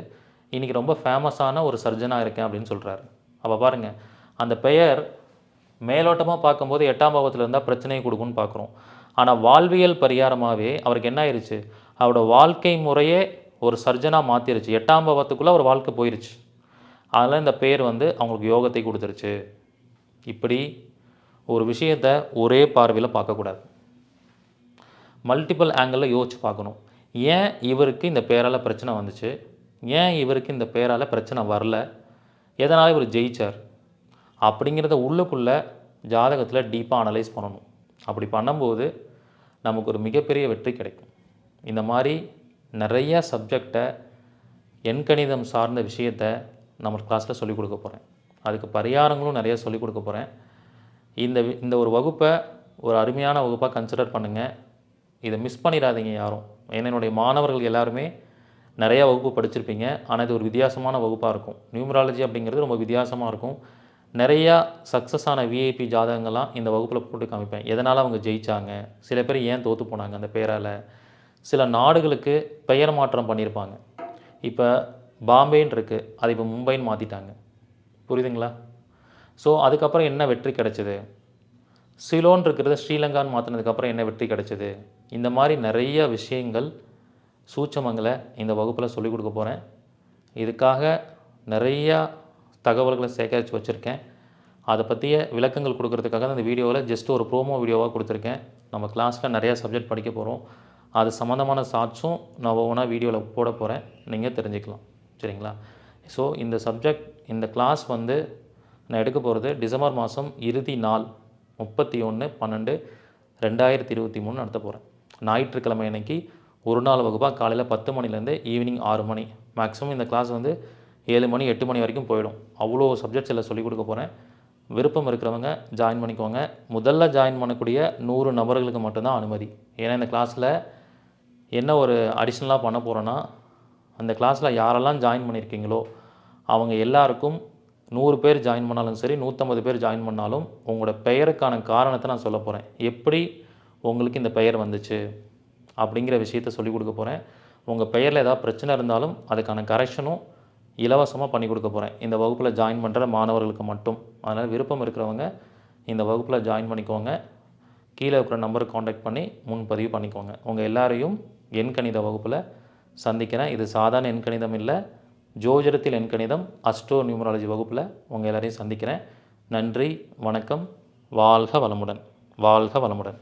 இன்றைக்கி ரொம்ப ஃபேமஸான ஒரு சர்ஜனாக இருக்கேன் அப்படின்னு சொல்கிறாரு. அப்போ பாருங்கள், அந்த பெயர் மேலோட்டமாக பார்க்கும்போது 8ஆம் பாவத்தில் இருந்தால் பிரச்சனையை கொடுக்குன்னு பார்க்குறோம். ஆனால் வாழ்வியல் பரிகாரமாகவே அவருக்கு என்ன ஆயிடுச்சு, அவரோட வாழ்க்கை முறையே ஒரு சர்ஜனாக மாற்றிருச்சு. 8ஆம் பாவத்துக்குள்ளே அவர் வாழ்க்கை போயிடுச்சு. அதனால் இந்த பேர் வந்து அவங்களுக்கு யோகத்தை கொடுத்துருச்சு. இப்படி ஒரு விஷயத்தை ஒரே பார்வையில் பார்க்கக்கூடாது, மல்டிபிள் ஆங்கிளில் யோசிச்சு பார்க்கணும். ஏன் இவருக்கு இந்த பேரால் பிரச்சனை வந்துச்சு, ஏன் இவருக்கு இந்த பேரால் பிரச்சனை வரல, எதனால் இவர் ஜெயிச்சார் அப்படிங்கிறத உள்ளுக்குள்ளே ஜாதகத்தில் டீப்பாக அனலைஸ் பண்ணணும். அப்படி பண்ணும்போது நமக்கு ஒரு மிகப்பெரிய வெற்றி கிடைக்கும். இந்த மாதிரி நிறையா சப்ஜெக்டை எண்கணிதம் சார்ந்த விஷயத்தை நம்ம கிளாஸில் சொல்லிக் கொடுக்க போகிறேன். அதுக்கு பரிகாரங்களும் நிறையா சொல்லிக் கொடுக்க போகிறேன். இந்த ஒரு வகுப்பை ஒரு அருமையான வகுப்பாக கன்சிடர் பண்ணுங்கள். இதை மிஸ் பண்ணிடாதீங்க யாரும். ஏன்னா என்னுடைய மாணவர்கள் எல்லாருமே நிறையா வகுப்பு படிச்சிருப்பீங்க, ஆனால் இது ஒரு வித்தியாசமான வகுப்பாக இருக்கும். நியூமராலஜி அப்படிங்கிறது ரொம்ப வித்தியாசமாக இருக்கும். நிறையா சக்ஸஸான விஐபி ஜாதகங்கள்லாம் இந்த வகுப்பில் போட்டு காமிப்பேன். எதனால் அவங்க ஜெயித்தாங்க, சில பேர் ஏன் தோற்று போனாங்க அந்த பேரால், சில நாடுகளுக்கு பெயர் மாற்றம் பண்ணியிருப்பாங்க. இப்போ பாம்பேன்னு இருக்குது, அது இப்போ மும்பைன்னு மாற்றிட்டாங்க. புரியுதுங்களா? ஸோ அதுக்கப்புறம் என்ன வெற்றி கிடைச்சிது, சிலோன் இருக்கிறத ஸ்ரீலங்கான்னு மாற்றினதுக்கப்புறம் என்ன வெற்றி கிடைச்சிது, இந்த மாதிரி நிறைய விஷயங்கள் சூட்சமங்களை இந்த வகுப்பில் சொல்லிக் கொடுக்க போகிறேன். இதுக்காக நிறையா தகவல்களை சேகரித்து வச்சுருக்கேன். அதை பற்றிய விளக்கங்கள் கொடுக்கறதுக்காக இந்த வீடியோவில் ஜஸ்ட் ஒரு ப்ரோமோ வீடியோவாக கொடுத்துருக்கேன். நம்ம கிளாஸில் நிறையா சப்ஜெக்ட் படிக்க போகிறோம். அது சம்மந்தமான ஷார்ட்ஸும் நான் ஒவ்வொன்றா வீடியோவில் போட போகிறேன், நீங்கள் தெரிஞ்சுக்கலாம். சரிங்களா? ஸோ இந்த சப்ஜெக்ட், இந்த கிளாஸ் வந்து நான் எடுக்க போகிறது டிசம்பர் மாதம் இறுதி நாள் 31/12/2023 நடத்த போகிறேன். ஞாயிற்றுக்கிழமை அன்னைக்கு ஒரு நாள் வகுப்பாக காலையில் 10 மணிலேருந்து ஈவினிங் 6 மணி. மேக்ஸிமம் இந்த கிளாஸ் வந்து 7 மணி 8 மணி வரைக்கும் போயிடும். அவ்வளோ சப்ஜெக்ட்ஸ் எல்லாம் சொல்லிக் கொடுக்க போகிறேன். விருப்பம் இருக்கிறவங்க ஜாயின் பண்ணிக்கோங்க. முதல்ல ஜாயின் பண்ணக்கூடிய 100 நபர்களுக்கு மட்டும்தான் அனுமதி. ஏன்னா இந்த கிளாஸில் என்ன ஒரு அடிஷ்னலாக பண்ண போகிறோன்னா, அந்த கிளாஸில் யாரெல்லாம் ஜாயின் பண்ணியிருக்கீங்களோ அவங்க எல்லாருக்கும் 100 பேர் ஜாயின் பண்ணாலும் சரி, 150 பேர் ஜாயின் பண்ணாலும் உங்களோட பெயருக்கான காரணத்தை நான் சொல்ல போகிறேன். எப்படி உங்களுக்கு இந்த பெயர் வந்துச்சு அப்படிங்கிற விஷயத்த சொல்லிக் கொடுக்க போகிறேன். உங்கள் பெயரில் ஏதாவது பிரச்சனை இருந்தாலும் அதுக்கான கரெக்ஷனும் இலவசமாக பண்ணி கொடுக்க போகிறேன், இந்த வகுப்பில் ஜாயின் பண்ணுற மாணவர்களுக்கு மட்டும். அதனால் விருப்பம் இருக்கிறவங்க இந்த வகுப்பில் ஜாயின் பண்ணிக்கோங்க. கீழே இருக்கிற நம்பருக்கு காண்டாக்ட் பண்ணி முன்பதிவு பண்ணிக்கோங்க. உங்கள் எல்லாரையும் எண்கணித வகுப்பில் சந்திக்கிறேன். இது சாதாரண எண்கணிதம் இல்லை, ஜோதிடத்தில் எண்கணிதம் அஸ்ட்ரோ நியூமராலஜி வகுப்பில் உங்கள் எல்லாரையும் சந்திக்கிறேன். நன்றி, வணக்கம், வாழ்க வளமுடன், வாழ்க வளமுடன்.